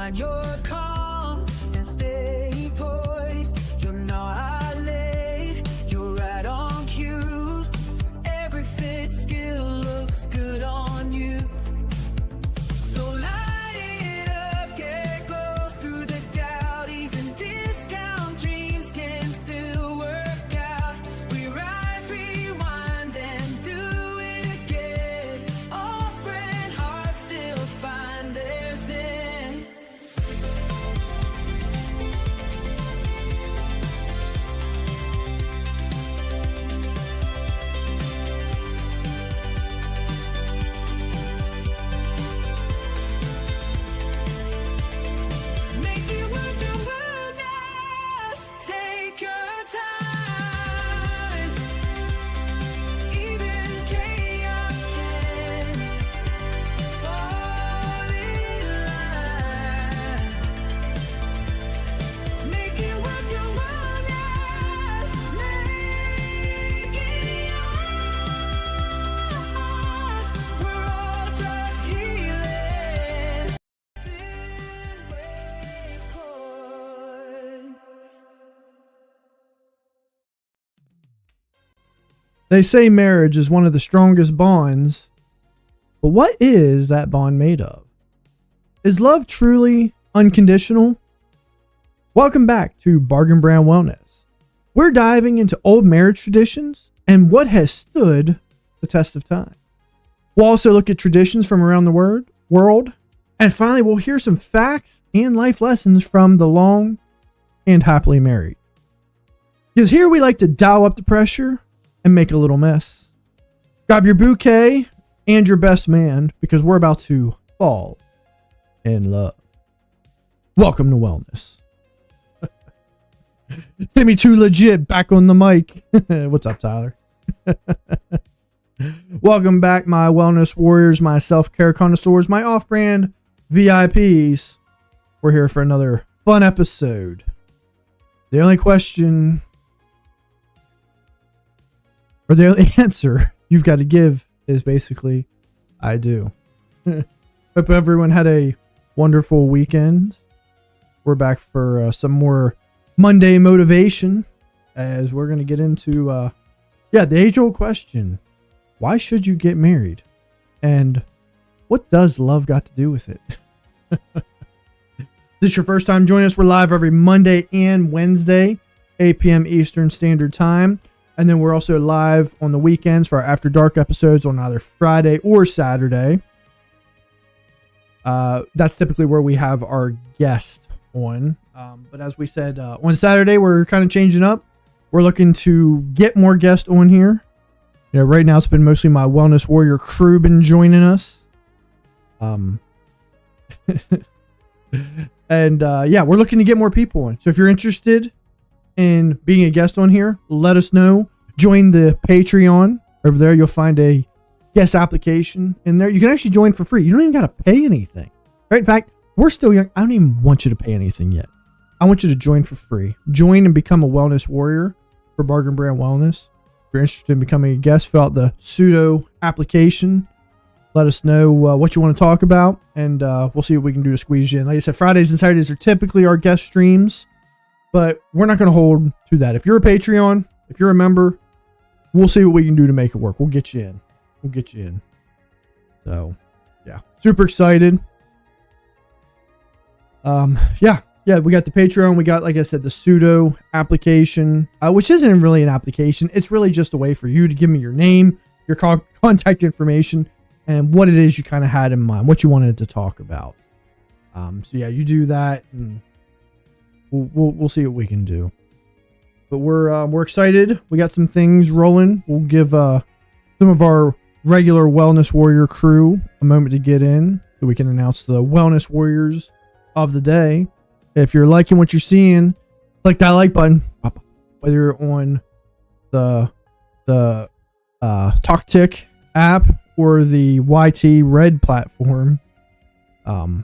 find your calm and stay poised. You're not late, you're right on cue. Every fit skill looks good on you. So light it up, get glow through the doubt. Even discount dreams can still work out. We rise, rewind, and do it again. Off-brand hearts still find their zen. Make it worth the wilderness. Take your time. Even chaos can fall in line. Make it worth your wilderness. Make it yours. We're all just healing. They say marriage is one of the strongest bonds, but what is that bond made of? Is love truly unconditional? Welcome back to Bargain Brand Wellness. We're diving into old marriage traditions and what has stood the test of time. We'll also look at traditions from around the world, and finally we'll hear some facts and life lessons from the long and happily married. Because here we like to dial up the pressure and make a little mess. Grab your bouquet and your best man because we're about to fall in love. Welcome to Wellness. Timmy Too Legit back on the mic. What's up, Tyler? Welcome back, my wellness warriors, my self-care connoisseurs, my off-brand VIPs. We're here for another fun episode. The only question, or the only answer you've got to give is basically, I do. Hope everyone had a wonderful weekend. We're back for some more Monday motivation as we're going to get into, the age-old question. Why should you get married? And what does love got to do with it? If this is your first time joining us, we're live every Monday and Wednesday, 8 p.m. Eastern Standard Time. And then we're also live on the weekends for our After Dark episodes on either Friday or Saturday. That's typically where we have our guest on. But as we said, on Saturday, we're kind of changing up. We're looking to get more guests on here. You know, right now it's been mostly my Wellness Warrior crew been joining us. And we're looking to get more people on. So if you're interested in being a guest on here, let us know. Join the Patreon. Over there, you'll find a guest application in there. You can actually join for free. You don't even got to pay anything. Right? In fact, we're still young. I don't even want you to pay anything yet. I want you to join for free. Join and become a wellness warrior for Bargain Brand Wellness. If you're interested in becoming a guest, fill out the pseudo application. Let us know what you want to talk about, and we'll see what we can do to squeeze you in. Like I said, Fridays and Saturdays are typically our guest streams, but we're not going to hold to that. If you're a Patreon, if you're a member, we'll see what we can do to make it work. We'll get you in. So, yeah. Super excited. We got the Patreon. We got, like I said, the pseudo application, which isn't really an application. It's really just a way for you to give me your name, your contact information, and what it is you kind of had in mind, what you wanted to talk about. You do that, and we'll see what we can do. But we're excited. We got some things rolling. We'll give some of our regular Wellness Warrior crew a moment to get in so we can announce the Wellness Warriors of the day. If you're liking what you're seeing, click that like button. Whether you're on the TalkTick app or the YT Red platform. I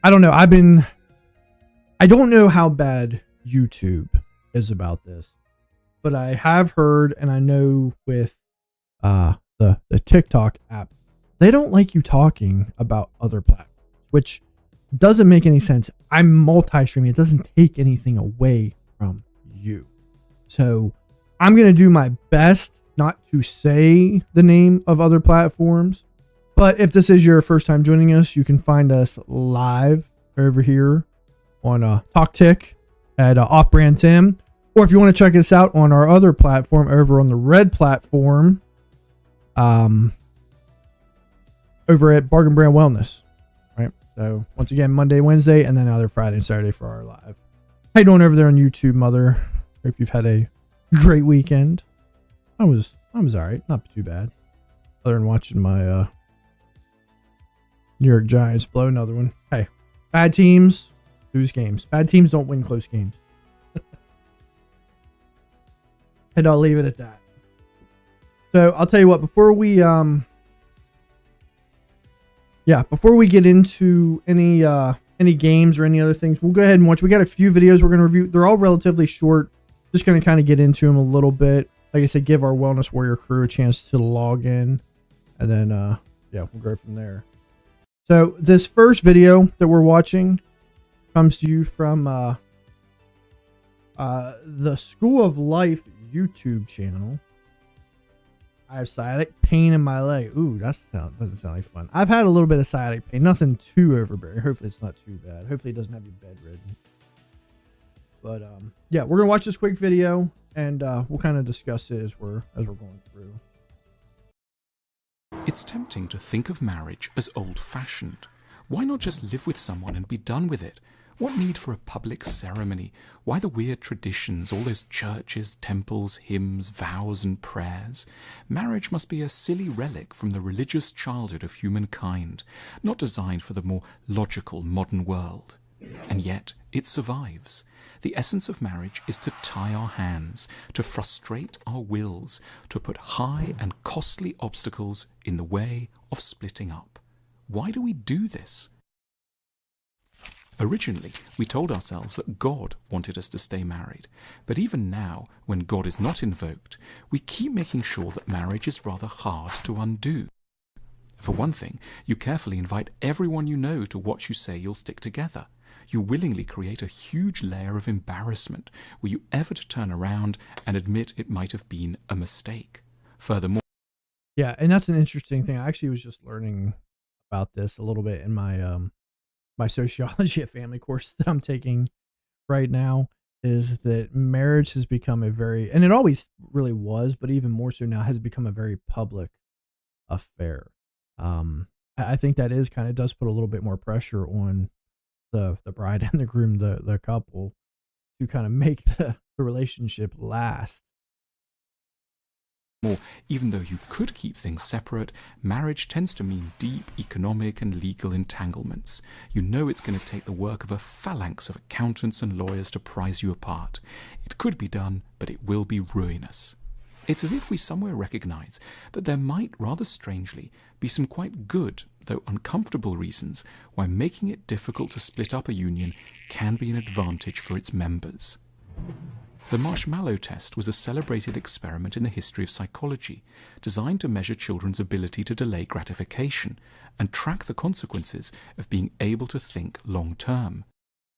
don't know. I don't know how bad YouTube is about this, but I have heard, and I know with the TikTok app, they don't like you talking about other platforms, which Doesn't make any sense. I'm multi-streaming. It doesn't take anything away from you. So I'm going to do my best not to say the name of other platforms. But if this is your first time joining us, you can find us live over here on TalkTick at Off Brand Tim. Or if you want to check us out on our other platform over on the Red platform, over at Bargain Brand Wellness. Right. So once again, Monday, Wednesday, and then either Friday and Saturday for our live. How you doing over there on YouTube, Mother? Hope you've had a great weekend. I was all right, not too bad. Other than watching my New York Giants blow another one. Hey, bad teams lose games. Bad teams don't win close games. And I'll leave it at that. So I'll tell you what, before we get into any games or any other things, we'll go ahead and watch. We got a few videos we're going to review. They're all relatively short. Just going to kind of get into them a little bit. Like I said, give our Wellness Warrior crew a chance to log in. And then, we'll go from there. So this first video that we're watching comes to you from the School of Life YouTube channel. I have sciatic pain in my leg. Ooh, doesn't sound like fun. I've had a little bit of sciatic pain. Nothing too overbearing. Hopefully it's not too bad. Hopefully it doesn't have you bedridden. But we're gonna watch this quick video and we'll kind of discuss it as we're going through. It's tempting to think of marriage as old-fashioned. Why not just live with someone and be done with it? What need for a public ceremony? Why the weird traditions, all those churches, temples, hymns, vows and prayers? Marriage must be a silly relic from the religious childhood of humankind, not designed for the more logical modern world. And yet, it survives. The essence of marriage is to tie our hands, to frustrate our wills, to put high and costly obstacles in the way of splitting up. Why do we do this? Originally, we told ourselves that God wanted us to stay married, but even now, when God is not invoked, we keep making sure that marriage is rather hard to undo. For one thing, you carefully invite everyone you know to watch you say you'll stick together. You willingly create a huge layer of embarrassment were you ever to turn around and admit it might have been a mistake. Furthermore, Yeah, and that's an interesting thing. I actually was just learning about this a little bit in my my sociology at family course that I'm taking right now, is that marriage has become a very, and it always really was, but even more so now, has become a very public affair. I think that is kind of does put a little bit more pressure on the bride and the groom, the couple, to kind of make the relationship last. even though you could keep things separate, marriage tends to mean deep economic and legal entanglements. You know it's going to take the work of a phalanx of accountants and lawyers to prise you apart. It could be done, but it will be ruinous. It's as if we somewhere recognize that there might, rather strangely, be some quite good, though uncomfortable reasons why making it difficult to split up a union can be an advantage for its members. The marshmallow test was a celebrated experiment in the history of psychology, designed to measure children's ability to delay gratification and track the consequences of being able to think long term.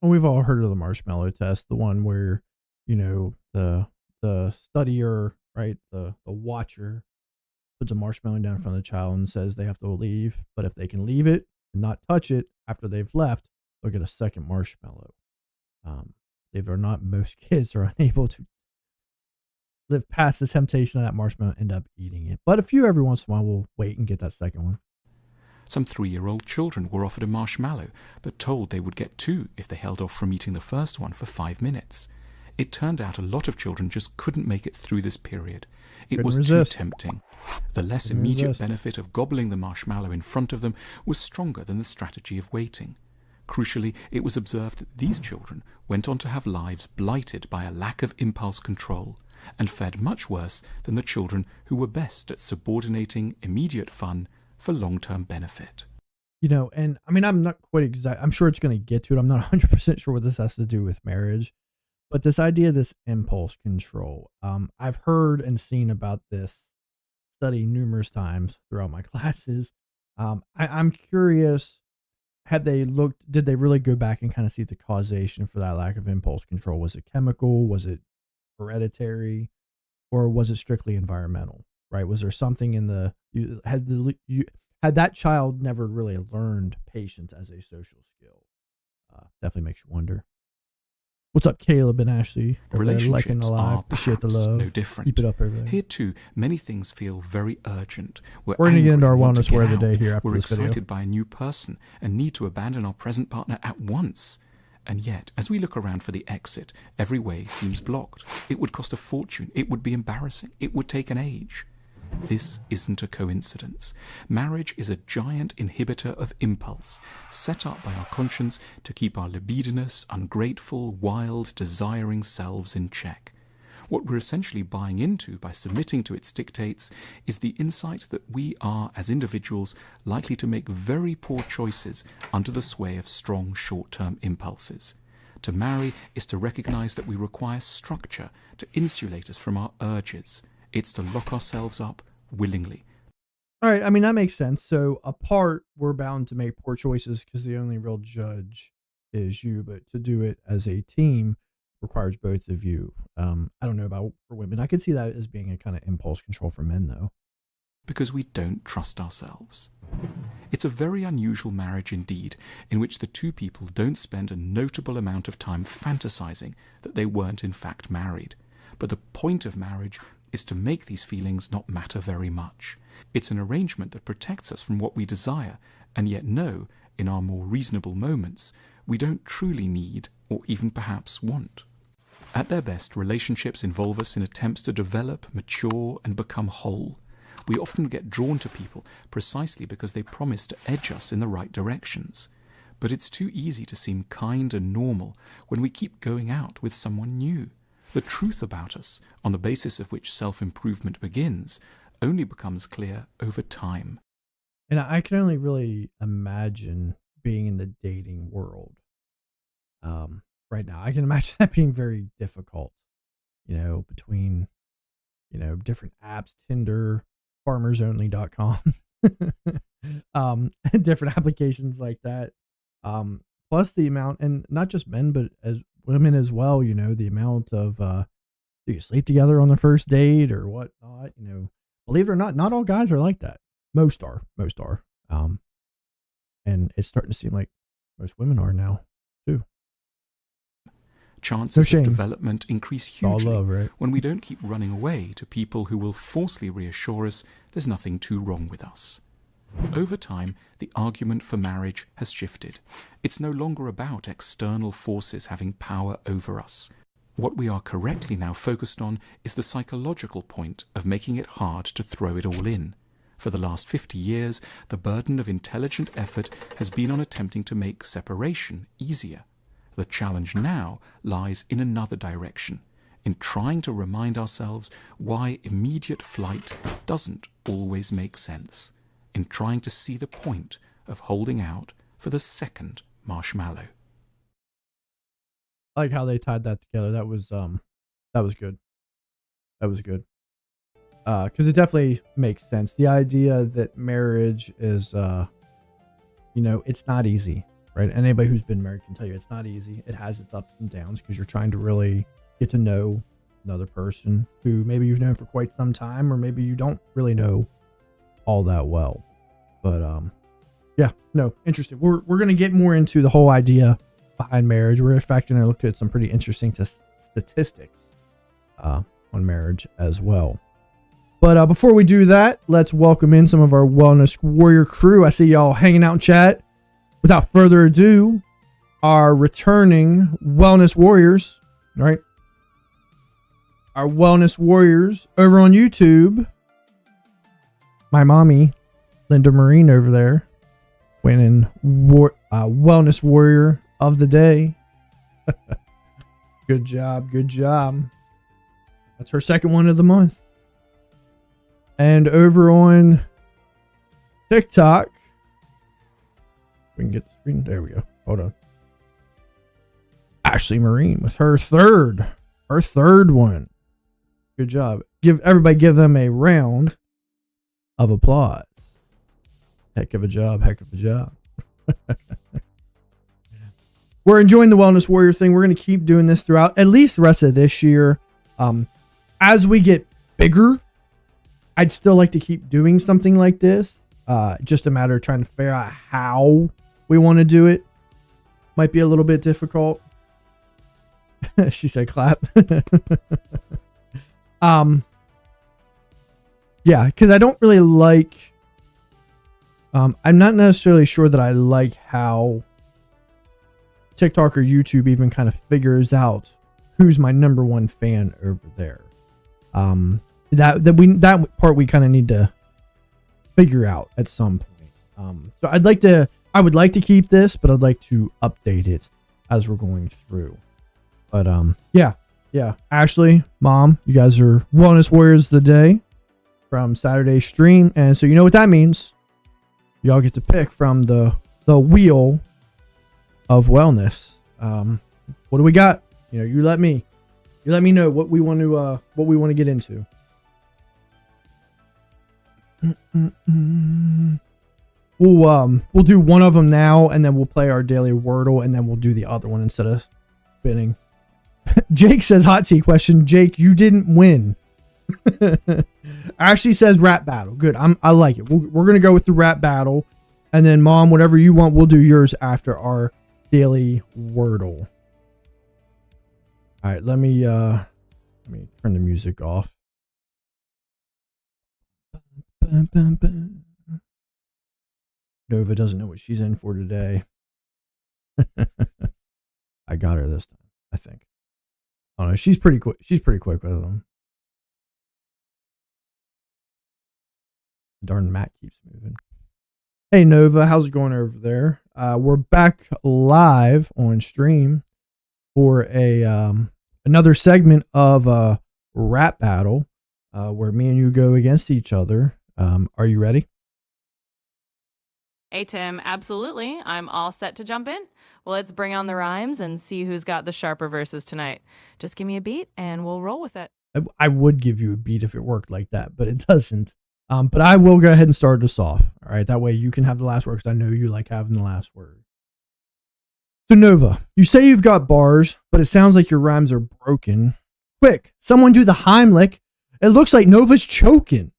Well, we've all heard of the marshmallow test, the one where, you know, the studier, right, the watcher puts a marshmallow down in front of the child and says they have to leave, but if they can leave it and not touch it after they've left, they'll get a second marshmallow. Believe it or not, most kids are unable to live past the temptation of that marshmallow and end up eating it. But a few every once in a while will wait and get that second one. Some 3-year-old children were offered a marshmallow, but told they would get 2 if they held off from eating the first one for 5 minutes. It turned out a lot of children just couldn't make it through this period. It was too tempting. The less immediate benefit of gobbling the marshmallow in front of them was stronger than the strategy of waiting. Crucially, it was observed that these children went on to have lives blighted by a lack of impulse control and fared much worse than the children who were best at subordinating immediate fun for long-term benefit. You know, and I mean, I'm not quite exact. I'm sure it's going to get to it. I'm not 100% sure what this has to do with marriage, but this idea of this impulse control, I've heard and seen about this study numerous times throughout my classes. I'm curious Have they looked, did they really go back and kind of see the causation for that lack of impulse control? Was it chemical? Was it hereditary? Or was it strictly environmental? Right? Was there something in had that child never really learned patience as a social skill? Definitely makes you wonder. What's up, Caleb and Ashley? Relationships are Appreciate the perhaps love. no different. Keep it up over there. Here too, many things feel very urgent. We're going to get into our wellness word of the day here after We're this video. excited by a new person and need to abandon our present partner at once. And yet, as we look around for the exit, every way seems blocked. It would cost a fortune. It would be embarrassing. It would take an age. This isn't a coincidence. Marriage is a giant inhibitor of impulse, set up by our conscience to keep our libidinous, ungrateful, wild, desiring selves in check. What we're essentially buying into by submitting to its dictates is the insight that we are, as individuals, likely to make very poor choices under the sway of strong short-term impulses. To marry is to recognize that we require structure to insulate us from our urges. It's to lock ourselves up willingly. All right. I mean, that makes sense. So apart, we're bound to make poor choices because the only real judge is you, but to do it as a team requires both of you. I don't know about for women. I could see that as being a kind of impulse control for men, though. Because we don't trust ourselves. It's a very unusual marriage indeed, in which the two people don't spend a notable amount of time fantasizing that they weren't in fact married. But the point of marriage is to make these feelings not matter very much. It's an arrangement that protects us from what we desire, and yet know, in our more reasonable moments, we don't truly need or even perhaps want. At their best, relationships involve us in attempts to develop, mature, and become whole. We often get drawn to people precisely because they promise to edge us in the right directions. But it's too easy to seem kind and normal when we keep going out with someone new. The truth about us, on the basis of which self-improvement begins, only becomes clear over time. And I can only really imagine being in the dating world right now. I can imagine that being very difficult, between, different apps, Tinder, farmersonly.com, different applications like that. Plus the amount, and not just men, but as women as well, the amount of, do you sleep together on the first date or whatnot? Believe it or not all guys are like that. Most are. And it's starting to seem like most women are now too. Chances of development increase hugely right? when we don't keep running away to people who will falsely reassure us there's nothing too wrong with us. Over time, the argument for marriage has shifted. It's no longer about external forces having power over us. What we are correctly now focused on is the psychological point of making it hard to throw it all in. For the last 50 years, the burden of intelligent effort has been on attempting to make separation easier. The challenge now lies in another direction, in trying to remind ourselves why immediate flight doesn't always make sense, in trying to see the point of holding out for the second marshmallow. I like how they tied that together. That was good. That was good. Because it definitely makes sense. The idea that marriage is, it's not easy, right? Anybody who's been married can tell you it's not easy. It has its ups and downs because you're trying to really get to know another person who maybe you've known for quite some time, or maybe you don't really know all that well. But yeah, no, interesting. We're gonna get more into the whole idea behind marriage. We're in fact gonna look at some pretty interesting statistics on marriage as well. But before we do that, let's welcome in some of our Wellness Warrior crew. I see y'all hanging out in chat. Without further ado, our returning Wellness Warriors, all right? Our Wellness Warriors over on YouTube. My mommy, Linda Marine over there, winning Wellness Warrior of the Day. Good job, good job. That's her second one of the month. And over on TikTok, we can get the screen. There we go. Hold on. Ashley Marine with her third one. Good job. Give them a round of applause. Heck of a job. We're enjoying the Wellness Warrior thing. We're going to keep doing this throughout at least the rest of this year. As we get bigger, I'd still like to keep doing something like this. Just a matter of trying to figure out how we want to do it. Might be a little bit difficult. She said clap. Yeah, because I don't really like... I'm not necessarily sure that I like how TikTok or YouTube even kind of figures out who's my number one fan over there. That part we kind of need to figure out at some point. So I would like to keep this, but I'd like to update it as we're going through. But yeah. Ashley, Mom, you guys are Wellness Warriors of the Day from Saturday's stream, and so you know what that means. Y'all get to pick from the wheel of wellness. What do we got? You let me know what we want to get into. We'll do one of them now, and then we'll play our daily Wordle, and then we'll do the other one instead of spinning. Jake says hot seat question. Jake, you didn't win. Ashley says rap battle. Good. I like it. We're gonna go with the rap battle, and then Mom, whatever you want, we'll do yours after our daily Wordle. All right. Let me turn the music off. Nova doesn't know what she's in for today. I got her this time, I think. Oh no, she's pretty quick. She's pretty quick with them. Darn Matt keeps moving. Hey Nova, how's it going over there? We're back live on stream for another segment of a rap battle where me and you go against each other. Are you ready? Hey, Tim, absolutely. I'm all set to jump in. Well, let's bring on the rhymes and see who's got the sharper verses tonight. Just give me a beat and we'll roll with it. I would give you a beat if it worked like that, but it doesn't. But I will go ahead and start us off. All right, that way you can have the last word because I know you like having the last word. So Nova, you say you've got bars, but it sounds like your rhymes are broken. Quick, someone do the Heimlich. It looks like Nova's choking.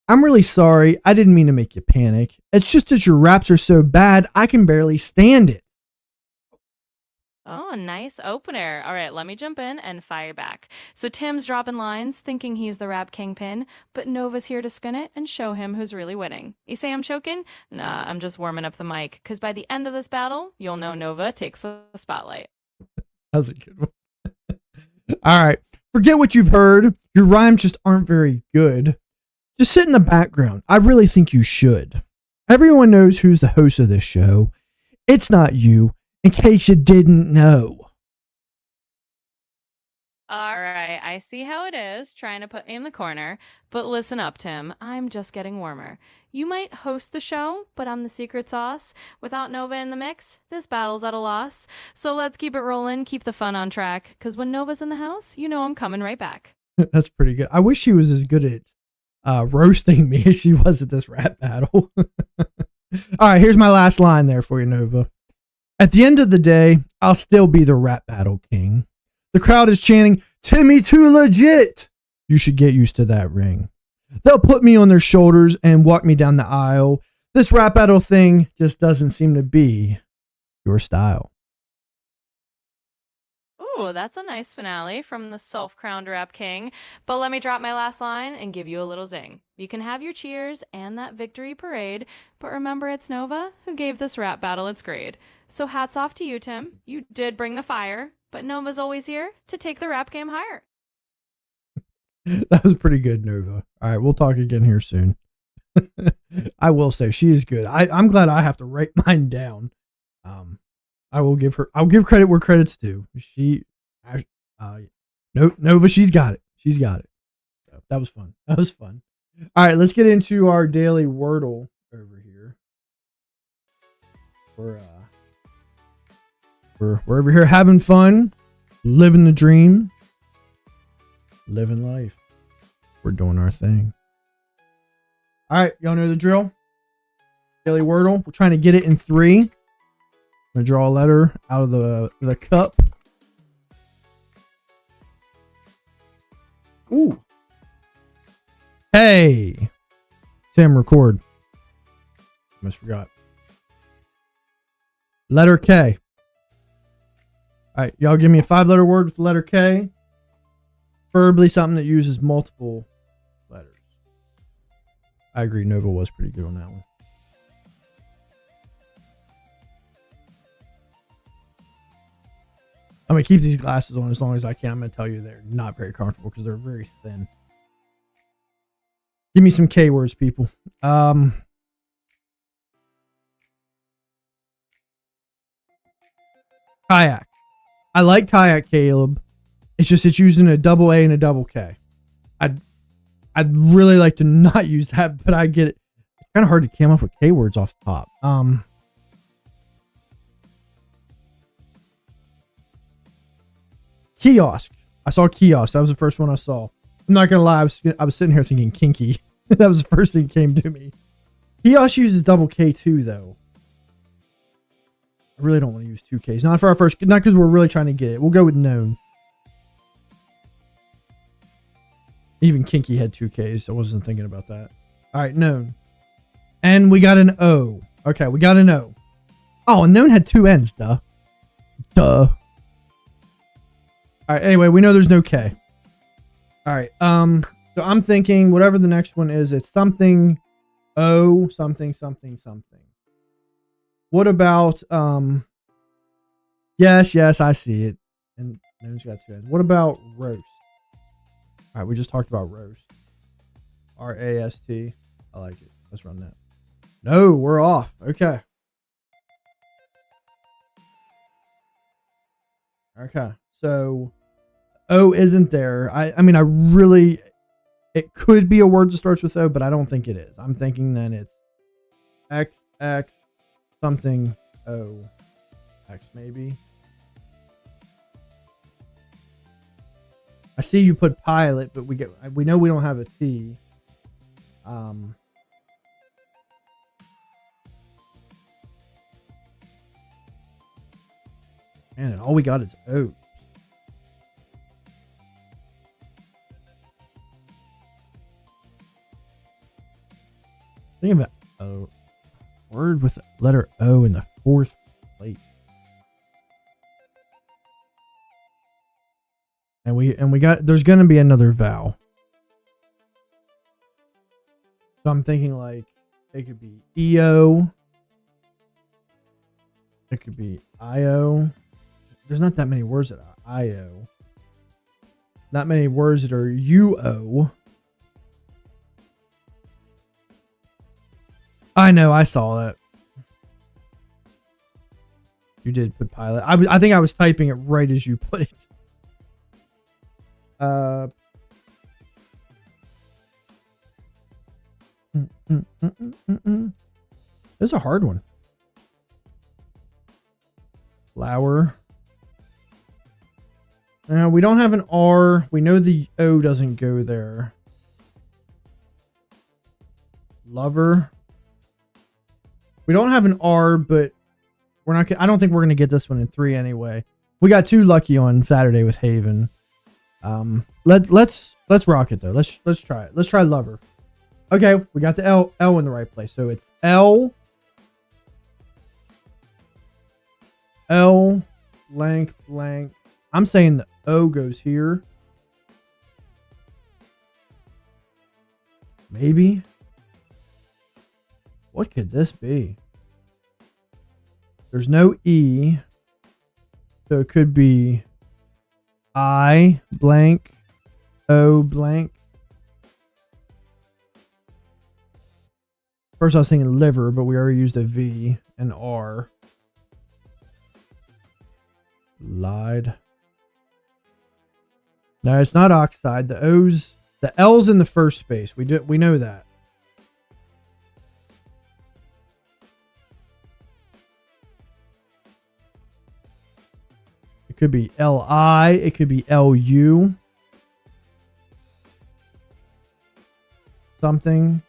I'm really sorry. I didn't mean to make you panic. It's just that your raps are so bad, I can barely stand it. Oh, nice opener. All right, let me jump in and fire back. So Tim's dropping lines, thinking he's the rap kingpin, but Nova's here to spin it and show him who's really winning. You say I'm choking? Nah, I'm just warming up the mic, because by the end of this battle, you'll know Nova takes the spotlight. That was a good one. All right, forget what you've heard. Your rhymes just aren't very good. Just sit in the background. I really think you should. Everyone knows who's the host of this show. It's not you, in case you didn't know. All right, I see how it is, trying to put me in the corner. But listen up, Tim. I'm just getting warmer. You might host the show, but I'm the secret sauce. Without Nova in the mix, this battle's at a loss. So let's keep it rolling, keep the fun on track. Because when Nova's in the house, you know I'm coming right back. That's pretty good. I wish she was as good at roasting me as she was at this rap battle. All right, here's my last line there for you, Nova. At the end of the day, I'll still be the rap battle king. The crowd is chanting, Timmy too legit. You should get used to that ring. They'll put me on their shoulders and walk me down the aisle. This rap battle thing just doesn't seem to be your style. Ooh, that's a nice finale from the self-crowned rap king. But let me drop my last line and give you a little zing. You can have your cheers and that victory parade, but remember it's Nova who gave this rap battle its grade. So hats off to you, Tim. You did bring the fire, but Nova's always here to take the rap game higher. That was pretty good, Nova. All right, we'll talk again here soon. I will say she is good. I'm glad I have to write mine down. I'll give credit where credit's due. Nova, she's got it. She's got it. So that was fun. All right, let's get into our daily Wordle over here. We're over here having fun, living the dream, living life. We're doing our thing. All right, y'all know the drill. Daily Wordle. We're trying to get it in 3. I'm gonna draw a letter out of the cup. Ooh. Hey. Tim, record. Almost forgot. Letter K. All right, y'all give me a 5-letter word with the letter K. Preferably something that uses multiple letters. I agree, Nova was pretty good on that one. I'm going to keep these glasses on as long as I can. I'm going to tell you they're not very comfortable because they're very thin. Give me some K words, people. Kayak. I like kayak, Caleb. It's just it's using a double A and a double K. I'd really like to not use that, but I get it. It's kind of hard to come up with K words off the top. Kiosk. I saw kiosk. That was the first one I saw. I'm not gonna lie. I was sitting here thinking kinky. That was the first thing that came to me. Kiosk uses double K too, though. I really don't want to use 2 Ks. Not for our first. Not because we're really trying to get it. We'll go with known. Even kinky had 2 Ks. I wasn't thinking about that. All right, known. And we got an O. Okay, we got an O. Oh, and known had 2 N's. Duh. Duh. All right. Anyway, we know there's no K. All right. So I'm thinking whatever the next one is, it's something O, something, something, something. What about yes, I see it. And known's got 2 N's. What about roast? All right, we just talked about roast. RAST. I like it. Let's run that. No, we're off. Okay. Okay. So O isn't there. I mean, I really, it could be a word that starts with O, but I don't think it is. I'm thinking then it's XX something O. X maybe. I see you put pilot, but we know we don't have a T. Man, and all we got is O. Think about O. Word with letter O in the 4th place. And we got, there's going to be another vowel. So I'm thinking like it could be EO. It could be IO. There's not that many words that are IO. Not many words that are UO. I know, I saw that. You did put pilot. I think I was typing it right as you put it. This is a hard one. Flower. Now we don't have an R. We know the O doesn't go there. Lover. We don't have an R, but we're not. I don't think we're gonna get this one in 3 anyway. We got 2 lucky on Saturday with Haven. Let's rock it though. Let's try it. Let's try lover. Okay, we got the L in the right place. So it's L blank blank. I'm saying the O goes here. Maybe. What could this be? There's no E. So it could be I blank O blank. First I was thinking liver, but we already used a V and R. Lied. No, it's not oxide. The L's in the first space. We know that. It could be Li. It could be Lu. Something.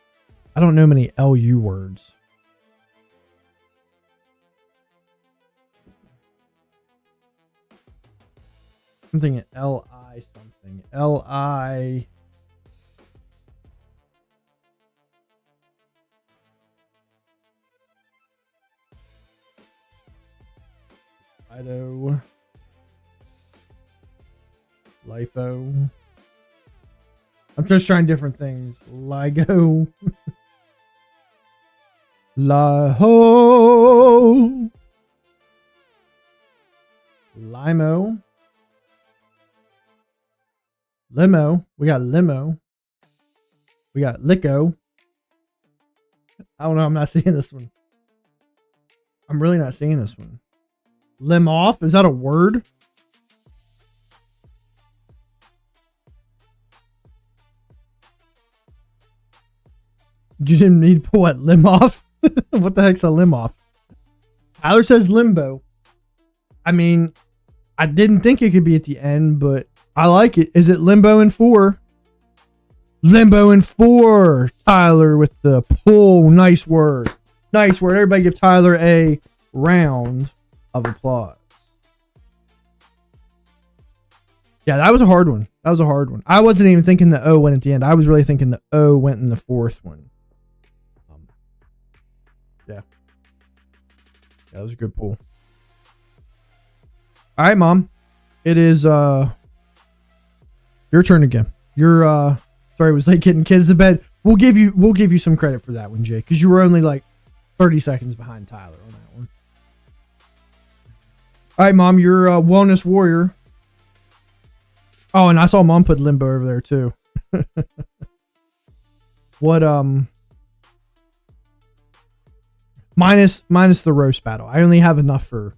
I don't know many Lu words. I'm thinking L-I something. L-I. Lido. Lipo. I'm just trying different things. Ligo. Liho. Limo. Limo. We got limo. We got lico. I don't know. I'm not seeing this one. I'm really not seeing this one. Lim off? Is that a word? You didn't need to put what? Lim off? What the heck's a lim off? Tyler says limbo. I mean, I didn't think it could be at the end, but I like it. Is it limbo in 4? Limbo in 4. Tyler with the pull. Nice word. Nice word. Everybody give Tyler a round of applause. Yeah, that was a hard one. That was a hard one. I wasn't even thinking the O went at the end. I was really thinking the O went in the 4th one. Yeah. That was a good pull. All right, Mom. It is your turn again. You're sorry, it was like getting kids to bed. We'll give you some credit for that one, Jake, because you were only like 30 seconds behind Tyler on that one. All right, Mom, you're a wellness warrior. Oh, and I saw Mom put limbo over there too. What minus the roast battle. I only have enough for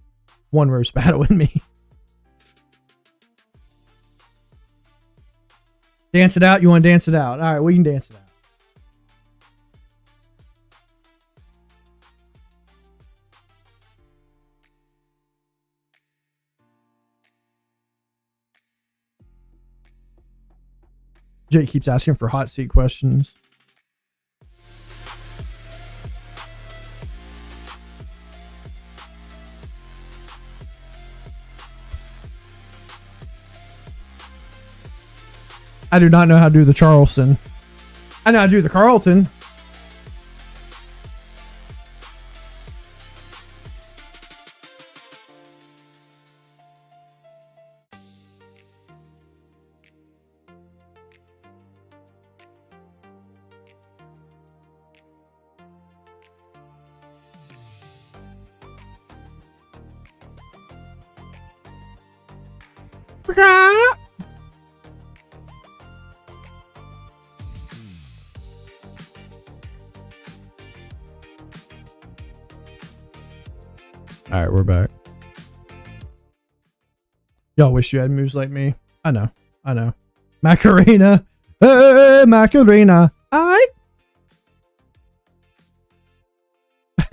one roast battle in me. Dance it out? You want to dance it out? All right, we can dance it out. Jake keeps asking for hot seat questions. I do not know how to do the Charleston. I know how to do the Carlton. All right, we're back. Y'all wish you had moves like me. I know. Macarena. Hey, Macarena.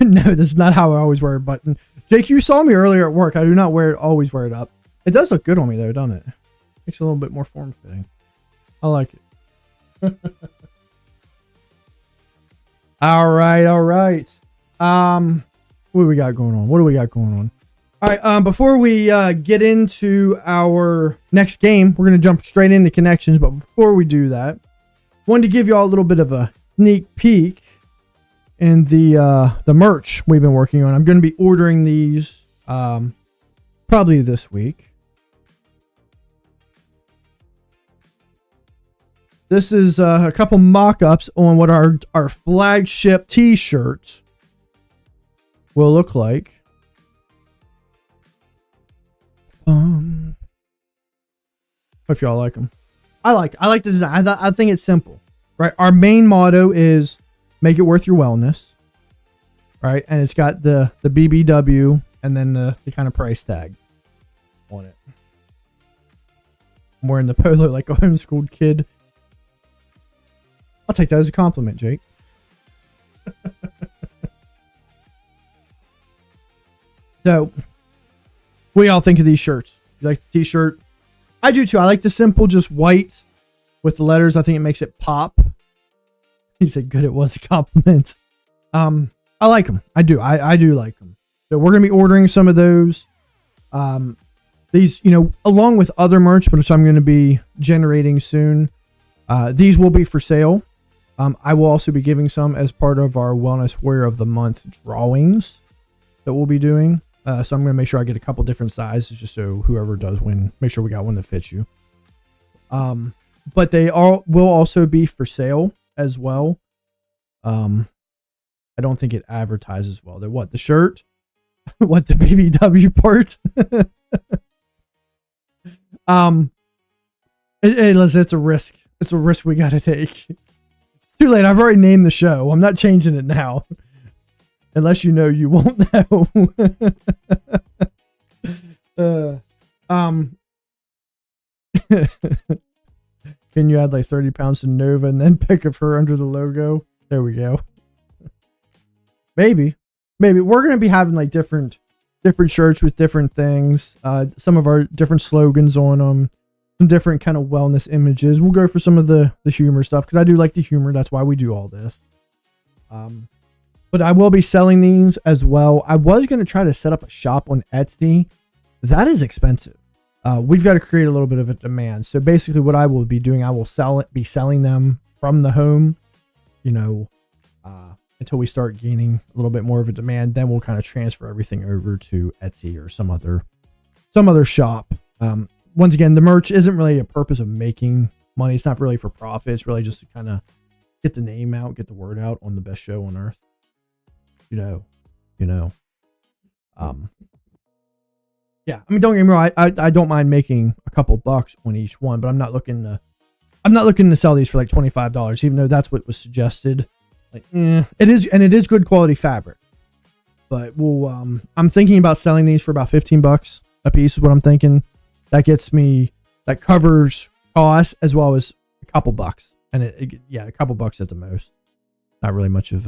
No, this is not how I always wear a button. Jake, you saw me earlier at work. I do not always wear it up. It does look good on me though, doesn't it? Makes it a little bit more form-fitting. I like it. All right. What do we got going on? All right, before we get into our next game, we're going to jump straight into connections. But before we do that, wanted to give you all a little bit of a sneak peek in the merch we've been working on. I'm going to be ordering these probably this week. This is a couple mock-ups on what our flagship t-shirts will look like. If y'all like them. I like the design. I think it's simple, right? Our main motto is make it worth your wellness, right? And it's got the BBW and then the kind of price tag on it. I'm wearing the polo like a homeschooled kid. I'll take that as a compliment, Jake. So, what do y'all think of these shirts? You like the t-shirt? I do too. I like the simple, just white with the letters. I think it makes it pop. He said, good, it was a compliment. I like them. I do. I do like them. So we're going to be ordering some of those. these, along with other merch, which I'm going to be generating soon, these will be for sale. I will also be giving some as part of our Wellness Warrior of the Month drawings that we'll be doing. So I'm going to make sure I get a couple different sizes just so whoever does win, make sure we got one that fits you. But they will also be for sale as well. I don't think it advertises well. They're what? The shirt? What, the BBW part? Listen, it's a risk. It's a risk we got to take. It's too late. I've already named the show. I'm not changing it now. Unless you know, you won't know. Can you add like 30 pounds to Nova and then pick of her under the logo? There we go. Maybe we're going to be having like different shirts with different things. Some of our different slogans on them, some different kind of wellness images. We'll go for some of the humor stuff because I do like the humor. That's why we do all this. But I will be selling these as well. I was going to try to set up a shop on Etsy. That is expensive. We've got to create a little bit of a demand. So basically what I will be doing, I will be selling them from the home, until we start gaining a little bit more of a demand. Then we'll kind of transfer everything over to Etsy or some other shop. Once again, the merch isn't really a purpose of making money. It's not really for profit. It's really just to kind of get the name out, get the word out on the best show on earth. Yeah, I mean, don't get me wrong. I don't mind making a couple bucks on each one, but I'm not looking to sell these for like $25, even though that's what was suggested. Like, it is good quality fabric, but I'm thinking about selling these for about $15 a piece is what I'm thinking. That covers costs as well as a couple bucks, and a couple bucks at the most. Not really much of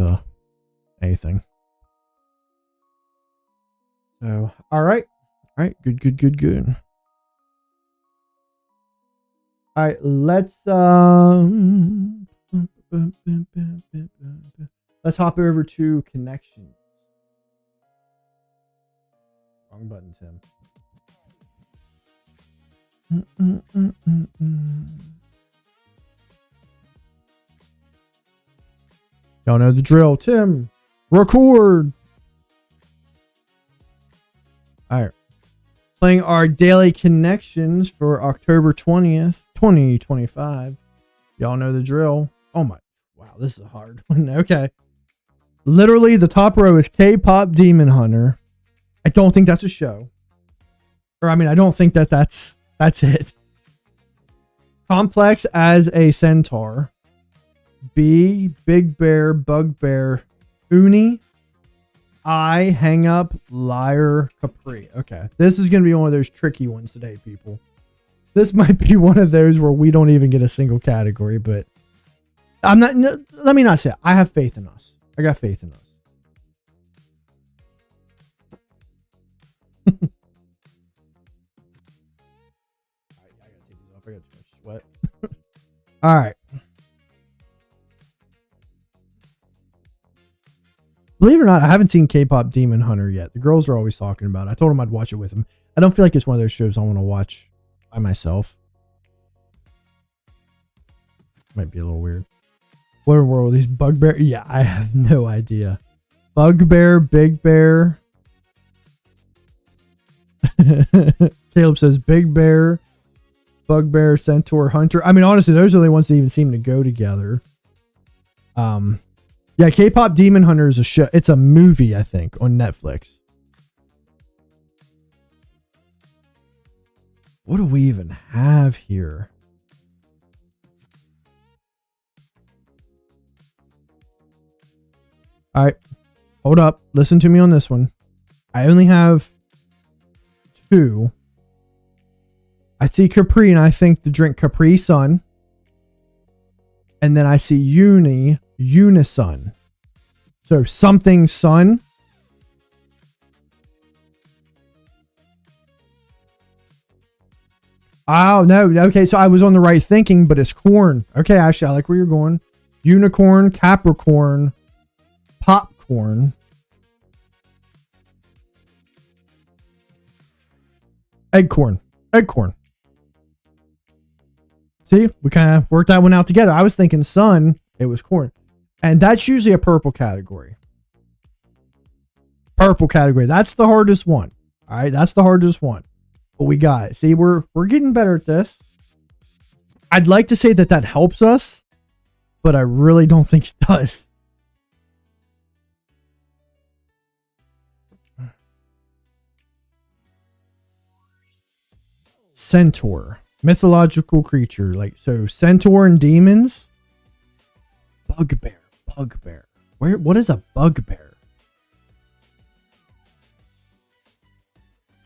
anything. So, all right, good. All right, let's hop over to connections. Wrong button, Tim. Y'all know the drill. Tim, record. All right. Playing our daily connections for October 20th, 2025. Y'all know the drill. Oh my. Wow, this is a hard one. Okay. Literally, the top row is K-pop Demon Hunter. I don't think that's a show. Or, I mean, I don't think that's it. Complex as a centaur. B, Big Bear, Bugbear, Uni. I, Hang Up, Liar, Capri. Okay. This is going to be one of those tricky ones today, people. This might be one of those where we don't even get a single category, but I'm not. No, let me not say it. I have faith in us. I got faith in us. I gotta take these off. I got too much sweat. All right. Believe it or not, I haven't seen K-pop Demon Hunter yet. The girls are always talking about it. I told them I'd watch it with them. I don't feel like it's one of those shows I want to watch by myself. Might be a little weird. What in the world are these Bugbear? Yeah, I have no idea. Bugbear, Big Bear. Caleb says Big Bear, Bugbear, Centaur, Hunter. I mean, honestly, those are the ones that even seem to go together. Yeah, K-pop Demon Hunter is a show. It's a movie, I think, on Netflix. What do we even have here? All right, hold up. Listen to me on this one. I only have two. I see Capri, and I think the drink Capri Sun. And then I see Unison. So something sun. Oh, no. Okay, so I was on the right thinking, but it's corn. Okay, Ashley, I like where you're going. Unicorn, Capricorn, popcorn. Eggcorn. Eggcorn. See, we kind of worked that one out together. I was thinking sun, it was corn. And that's usually a purple category. Purple category. That's the hardest one. All right, that's the hardest one. But we got it. See, we're getting better at this. I'd like to say that that helps us, but I really don't think it does. Centaur. Mythological creature. Like, so centaur and demons. Bugbear. Bugbear. What is a bugbear?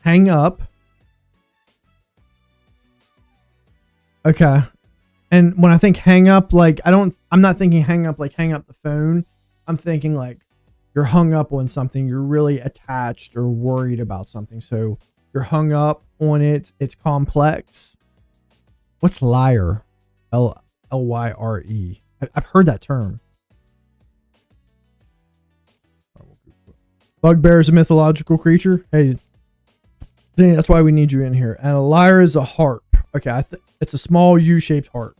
Hang up. Okay. And when I think hang up, like, I'm not thinking hang up like hang up the phone. I'm thinking like you're hung up on something. You're really attached or worried about something. So you're hung up on it. It's complex. What's lyre? Lyre. I've heard that term. Bugbear is a mythological creature. Hey, that's why we need you in here. And a lyre is a harp. Okay, it's a small U-shaped harp.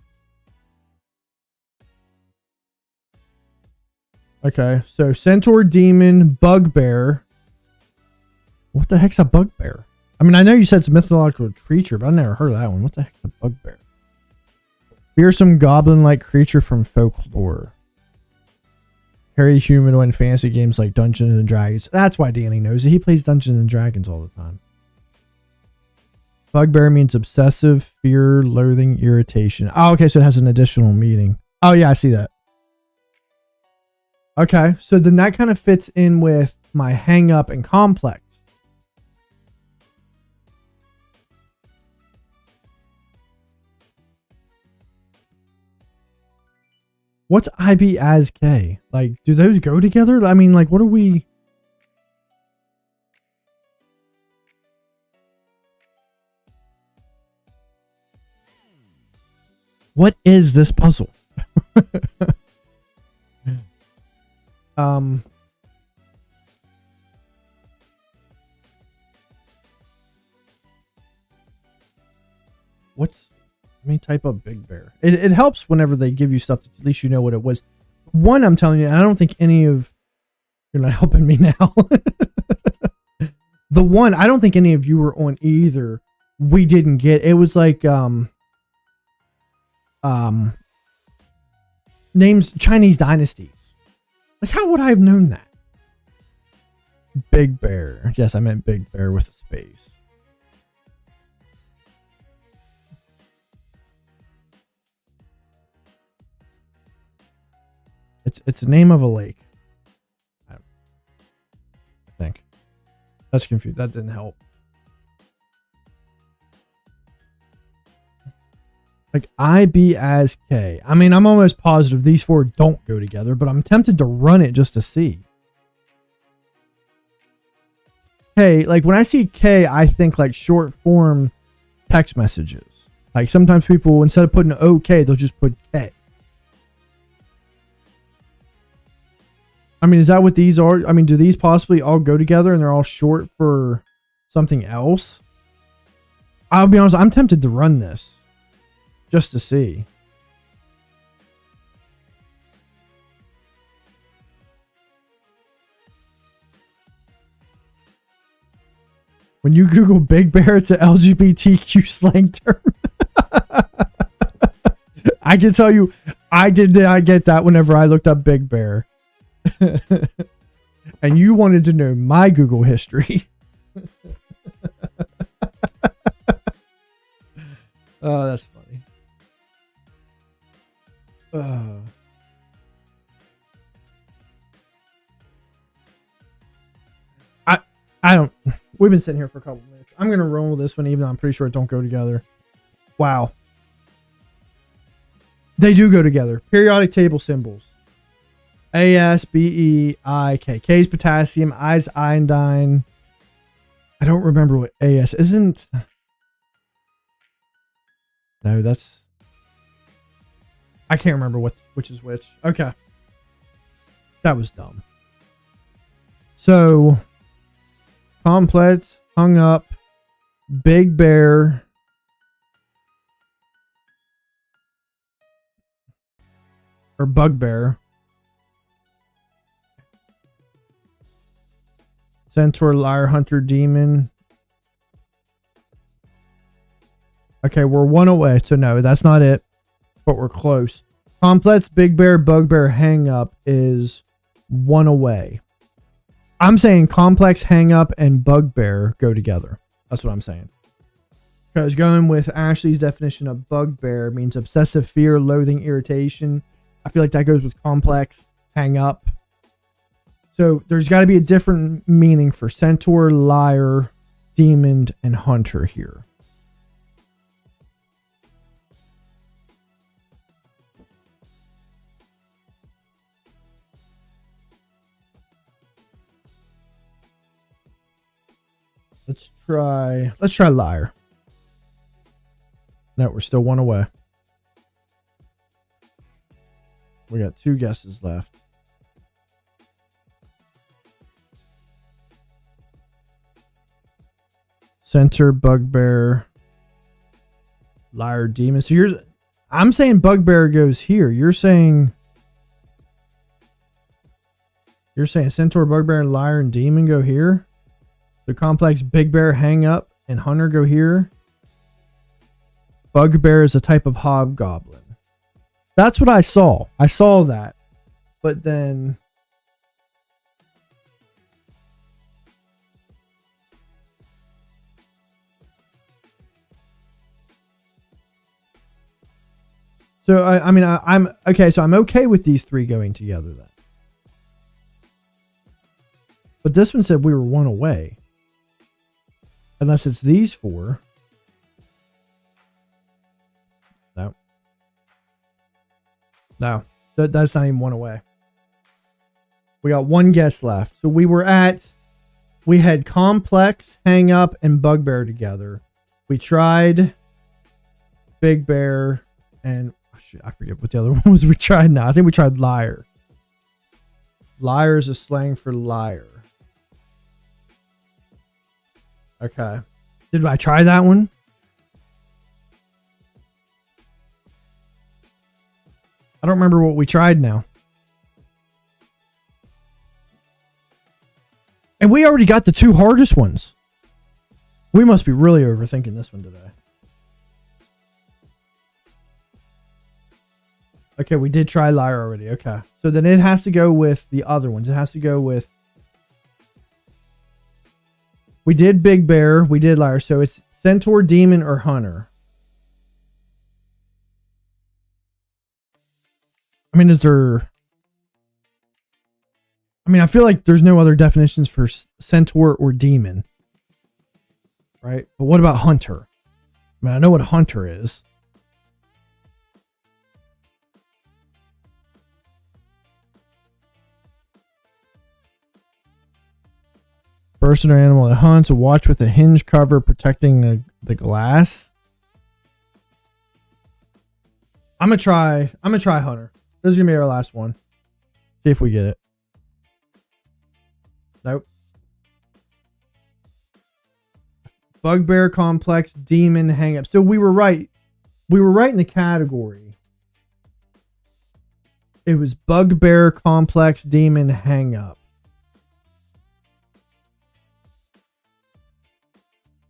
Okay, so centaur, demon, bugbear. What the heck's a bugbear? I mean, I know you said it's a mythological creature, but I never heard of that one. What the heck's a bugbear? Fearsome goblin-like creature from folklore. Carry humanoid in fantasy games like Dungeons and Dragons. That's why Danny knows it. He plays Dungeons and Dragons all the time. Bugbear means obsessive, fear, loathing, irritation. Oh, okay, so it has an additional meaning. Oh, yeah, I see that. Okay, so then that kind of fits in with my hang up and complex. What's IB as K? Like, do those go together? I mean, like, what are we... What is this puzzle? What's... Let me type up Big Bear. It helps whenever they give you stuff, at least you know what it was. One, I'm telling you, I don't think any of... You're not helping me now. The one, I don't think any of you were on either. We didn't get... It was like... names, Chinese dynasties. Like, how would I have known that? Big Bear. Yes, I meant Big Bear with a space. It's the name of a lake. I think. That's confused. That didn't help. Like IB as K. I mean, I'm almost positive these four don't go together, but I'm tempted to run it just to see. K, like when I see K, I think like short form text messages. Like sometimes people, instead of putting OK, they'll just put K. I mean, is that what these are? I mean, do these possibly all go together and they're all short for something else? I'll be honest, I'm tempted to run this just to see. When you Google Big Bear, it's an LGBTQ slang term. I can tell you, I did not get that whenever I looked up Big Bear. And you wanted to know my Google history. Oh, that's funny. I don't. We've been sitting here for a couple minutes. I'm gonna roll with this one, even though I'm pretty sure it don't go together. Wow. They do go together. Periodic table symbols. ASBEIK. K is potassium. I is iodine. I don't remember what AS isn't. No, that's... I can't remember which is which. Okay. That was dumb. So, complex, hung up, Big Bear. Or Bugbear. Centaur, Liar, Hunter, Demon. Okay, we're one away. So no, that's not it. But we're close. Complex, Big Bear, Bugbear, Hang Up is one away. I'm saying Complex, Hang Up, and Bugbear go together. That's what I'm saying. Because going with Ashley's definition of Bugbear means obsessive fear, loathing, irritation. I feel like that goes with Complex, Hang Up. So there's got to be a different meaning for Centaur, Liar, Demon, and Hunter here. Let's try Liar. No, we're still one away. We got 2 guesses left. Centaur, Bugbear, Liar, Demon. So I'm saying Bugbear goes here. You're saying Centaur, Bugbear, and Liar and Demon go here. The Complex, Big Bear, Hang Up, and Hunter go here. Bugbear is a type of hobgoblin. That's what I saw. I saw that. But then so I'm okay, so I'm okay with these 3 going together then. But this one said we were one away. Unless it's these 4. No, that's not even one away. We got 1 guess left. So we had Complex, Hang Up, and Bugbear together. We tried Big Bear and I forget what the other one was we tried now. I think we tried Liar. Liar is a slang for liar. Okay. Did I try that one? I don't remember what we tried now. And we already got the 2 hardest ones. We must be really overthinking this one today. Okay, we did try Liar already. Okay. So then it has to go with the other ones. It has to go with... We did Big Bear. We did Liar. So it's Centaur, Demon, or Hunter. I mean, I feel like there's no other definitions for Centaur or Demon. Right? But what about Hunter? I mean, I know what Hunter is. Person or animal that hunts, a watch with a hinge cover protecting the glass. I'm gonna try Hunter. This is gonna be our last one. See if we get it. Nope. Bugbear, Complex, Demon, Hang Up. So we were right. We were right in the category. It was Bugbear, Complex, Demon, Hang Up.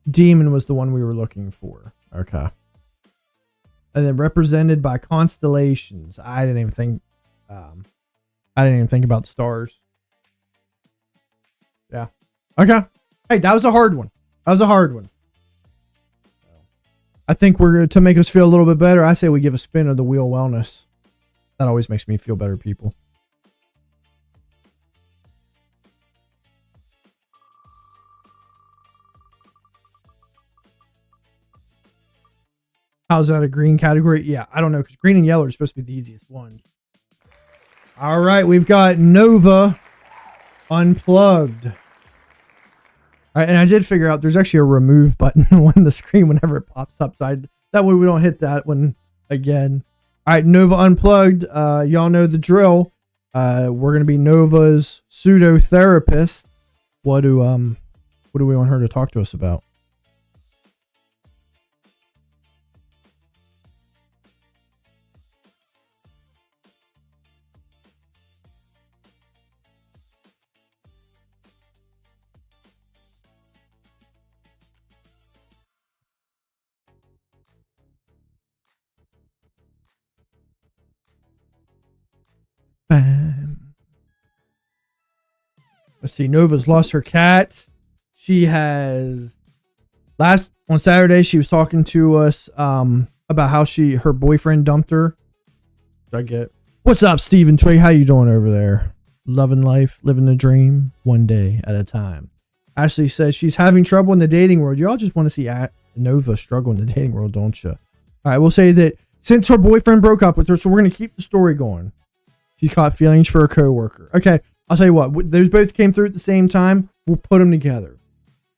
Demon was the one we were looking for. Okay. And then represented by constellations. I didn't even think about stars. Yeah. Okay. Hey, that was a hard one. I think to make us feel a little bit better, I say we give a spin of the Wheel Wellness. That always makes me feel better, people. How's that a green category? Yeah, I don't know, because green and yellow are supposed to be the easiest ones. All right, we've got Nova Unplugged. All right, and I did figure out there's actually a remove button on the screen whenever it pops up. So that way we don't hit that one again. All right, Nova Unplugged. Y'all know the drill. We're going to be Nova's pseudo therapist. What do we want her to talk to us about? Let's see. Nova's lost her cat. She has on Saturday she was talking to us about how her boyfriend dumped her. I get. What's up, Stephen Trey? How you doing over there? Loving life, living the dream, one day at a time. Ashley says she's having trouble in the dating world. You all just want to see Nova struggle in the dating world, don't you? All right, we'll say that since her boyfriend broke up with her, so we're going to keep the story going. She caught feelings for a coworker. Okay, I'll tell you what. Those both came through at the same time. We'll put them together.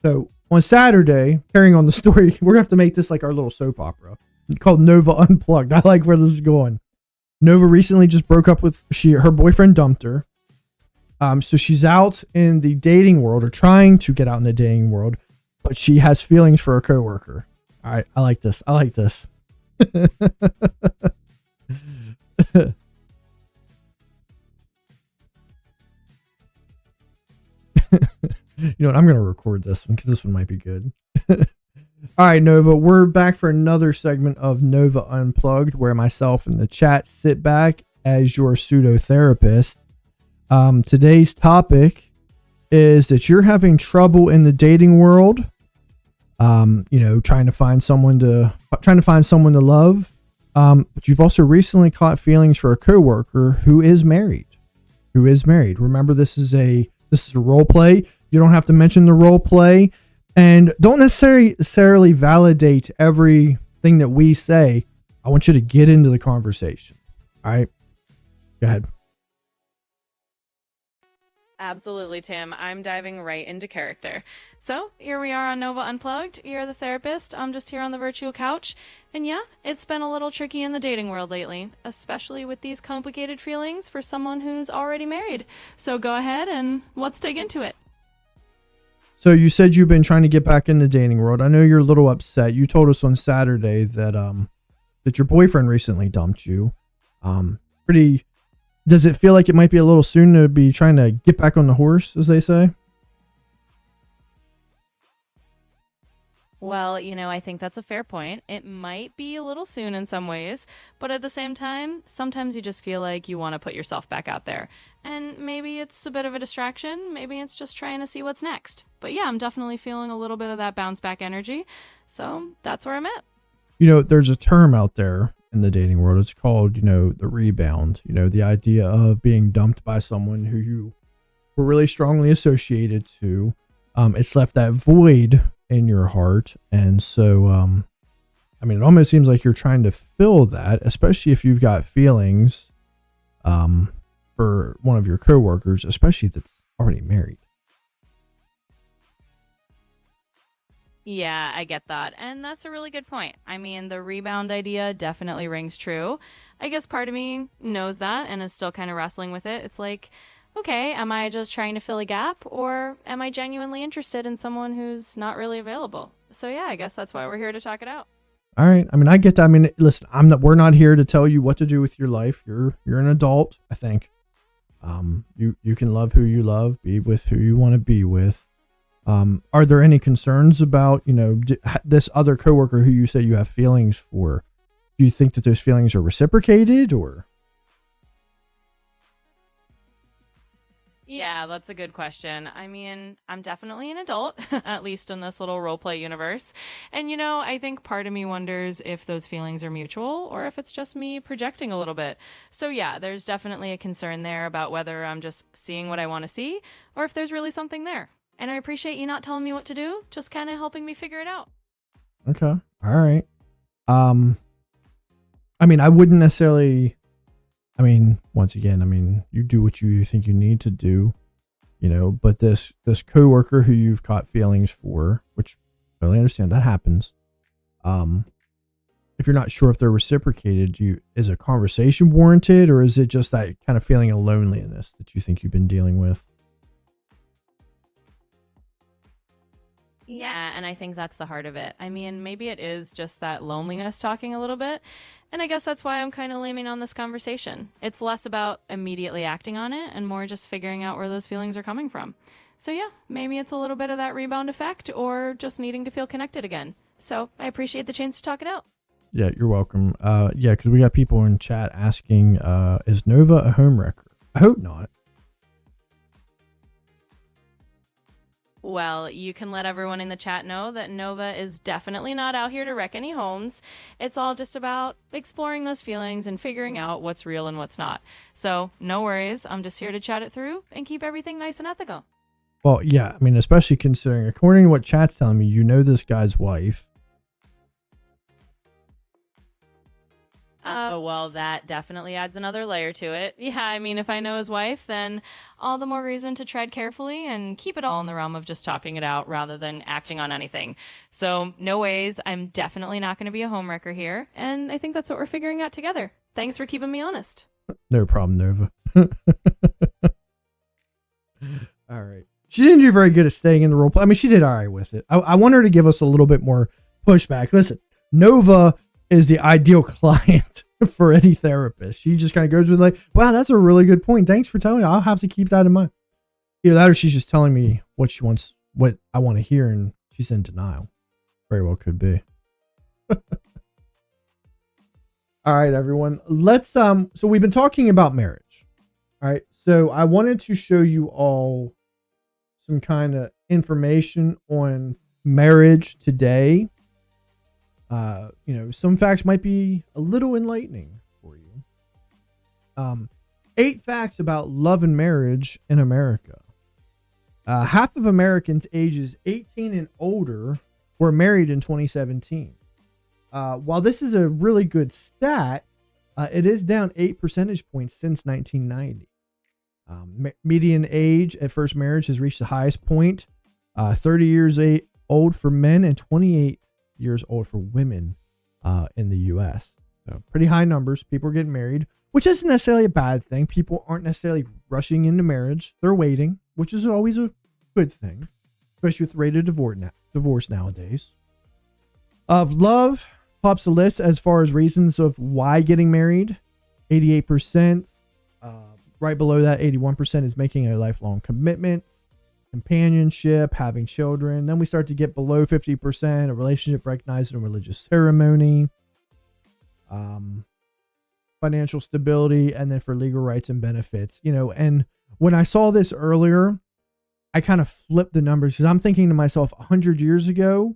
So on Saturday, carrying on the story, we're going to have to make this like our little soap opera called Nova Unplugged. I like where this is going. Nova recently just broke up with her boyfriend dumped her. So she's out in the dating world or trying to get out in the dating world, but she has feelings for a coworker. All right. I like this. You know what? I'm going to record this one because this one might be good. All right, Nova, we're back for another segment of Nova Unplugged, where myself and the chat sit back as your pseudo therapist. Today's topic is that you're having trouble in the dating world. Trying to find someone to love. But you've also recently caught feelings for a coworker who is married. Remember, this is a role play. You don't have to mention the role play. And don't necessarily validate everything that we say. I want you to get into the conversation. All right? Go ahead. Absolutely, Tim. I'm diving right into character. So, here we are on Nova Unplugged. You're the therapist. I'm just here on the virtual couch. And yeah, it's been a little tricky in the dating world lately, especially with these complicated feelings for someone who's already married. So go ahead and let's dig into it. So you said you've been trying to get back in the dating world. I know you're a little upset. You told us on Saturday that your boyfriend recently dumped you. Does it feel like it might be a little soon to be trying to get back on the horse, as they say? Well, I think that's a fair point. It might be a little soon in some ways, but at the same time, sometimes you just feel like you want to put yourself back out there. And maybe it's a bit of a distraction. Maybe it's just trying to see what's next. But yeah, I'm definitely feeling a little bit of that bounce back energy. So that's where I'm at. There's a term out there in the dating world. It's called, the rebound. The idea of being dumped by someone who you were really strongly associated to. It's left that void in your heart. And so, it almost seems like you're trying to fill that, especially if you've got feelings for one of your coworkers, especially that's already married. Yeah, I get that. And that's a really good point. The rebound idea definitely rings true. I guess part of me knows that and is still kind of wrestling with it. It's like, okay, am I just trying to fill a gap, or am I genuinely interested in someone who's not really available? So yeah, I guess that's why we're here to talk it out. All right. I get that. Listen, we're not here to tell you what to do with your life. You're an adult, I think. You can love who you love, be with who you want to be with. Are there any concerns about, this other coworker who you say you have feelings for? Do you think that those feelings are reciprocated, or? Yeah, that's a good question. I'm definitely an adult, at least in this little roleplay universe. And, I think part of me wonders if those feelings are mutual or if it's just me projecting a little bit. So yeah, there's definitely a concern there about whether I'm just seeing what I want to see or if there's really something there. And I appreciate you not telling me what to do, just kind of helping me figure it out. Okay. All right. I wouldn't necessarily, once again, you do what you think you need to do, but this coworker who you've caught feelings for, which I totally understand that happens. If you're not sure if they're reciprocated, is a conversation warranted, or is it just that kind of feeling of loneliness that you think you've been dealing with? Yeah, and I think that's the heart of it. Maybe it is just that loneliness talking a little bit. And I guess that's why I'm kind of leaning on this conversation. It's less about immediately acting on it and more just figuring out where those feelings are coming from. So yeah, maybe it's a little bit of that rebound effect or just needing to feel connected again. So I appreciate the chance to talk it out. Yeah, you're welcome. Because we got people in chat asking, is Nova a homewrecker? I hope not. Well, you can let everyone in the chat know that Nova is definitely not out here to wreck any homes. It's all just about exploring those feelings and figuring out what's real and what's not. So, no worries. I'm just here to chat it through and keep everything nice and ethical. Well, yeah, I mean, especially considering, according to what chat's telling me, you know this guy's wife. Well, that definitely adds another layer to it. Yeah, I mean, if I know his wife, then all the more reason to tread carefully and keep it all in the realm of just talking it out rather than acting on anything. So, no ways, I'm definitely not going to be a homewrecker here, and I think that's what we're figuring out together. Thanks for keeping me honest. No problem, Nova. All right. She didn't do very good at staying in the role play. I mean, she did all right with it. I want her to give us a little bit more pushback. Listen, Nova is the ideal client for any therapist. She just kind of goes with like, wow, that's a really good point. Thanks for telling me. I'll have to keep that in mind. Either that or she's just telling me what she wants, what I want to hear, and she's in denial. Very well could be. All right, everyone. Let's so we've been talking about marriage. All right. So I wanted to show you all some kind of information on marriage today. Some facts might be a little enlightening for you. 8 facts about love and marriage in America. Half of Americans ages 18 and older were married in 2017. While this is a really good stat, it is down 8 percentage points since 1990. Median age at first marriage has reached the highest point, 30 years old for men and 28 years old for women in the U.S. So pretty high numbers. People are getting married, which isn't necessarily a bad thing. People aren't necessarily rushing into marriage. They're waiting, which is always a good thing, especially with the rate of divorce nowadays. Of love pops the list as far as reasons of why getting married. 88%. Right below that, 81% is making a lifelong commitment, companionship, having children. Then we start to get below 50%, a relationship recognized in a religious ceremony, financial stability, and then for legal rights and benefits. And when I saw this earlier, I kind of flipped the numbers because I'm thinking to myself, 100 years ago,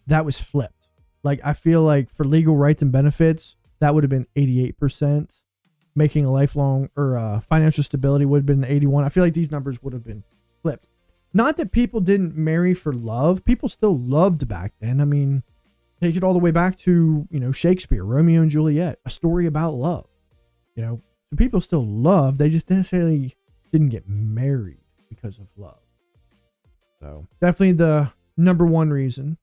that was flipped. Like, I feel like for legal rights and benefits, that would have been 88%. Making a lifelong or financial stability would have been 81. I feel like these numbers would have been flipped. Not that people didn't marry for love. People still loved back then. I mean, take it all the way back to, Shakespeare, Romeo and Juliet, a story about love. So people still loved. They just necessarily didn't get married because of love. So definitely the number one reason.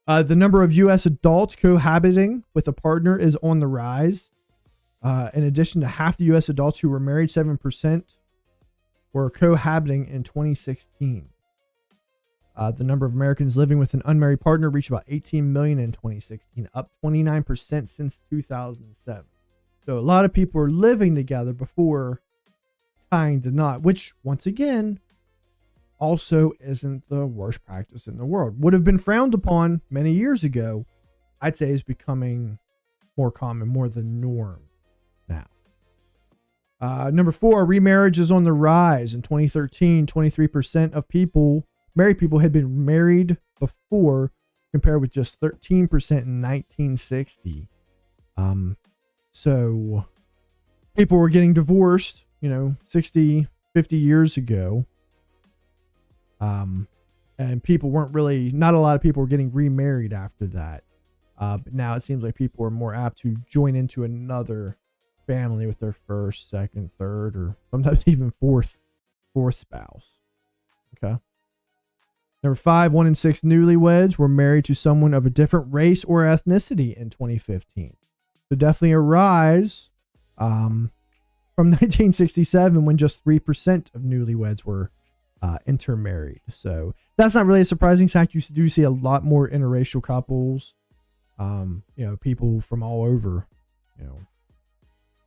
The number of U.S. adults cohabiting with a partner is on the rise. In addition to half the U.S. adults who were married, 7% were cohabiting in 2016. The number of Americans living with an unmarried partner reached about 18 million in 2016, up 29% since 2007. So a lot of people were living together before tying the knot, which, once again, also isn't the worst practice in the world. Would have been frowned upon many years ago. I'd say is becoming more common, more the norm now. Number 4, remarriage is on the rise. In 2013, 23% of married people had been married before, compared with just 13% in 1960. So people were getting divorced, 60, 50 years ago. And people weren't really, not a lot of people were getting remarried after that. But now it seems like people are more apt to join into another family with their first, second, third, or sometimes even fourth spouse. Okay. Number 5, 1 in 6 newlyweds were married to someone of a different race or ethnicity in 2015. So definitely a rise from 1967, when just 3% of newlyweds were intermarried. So that's not really a surprising fact. You do see a lot more interracial couples, people from all over,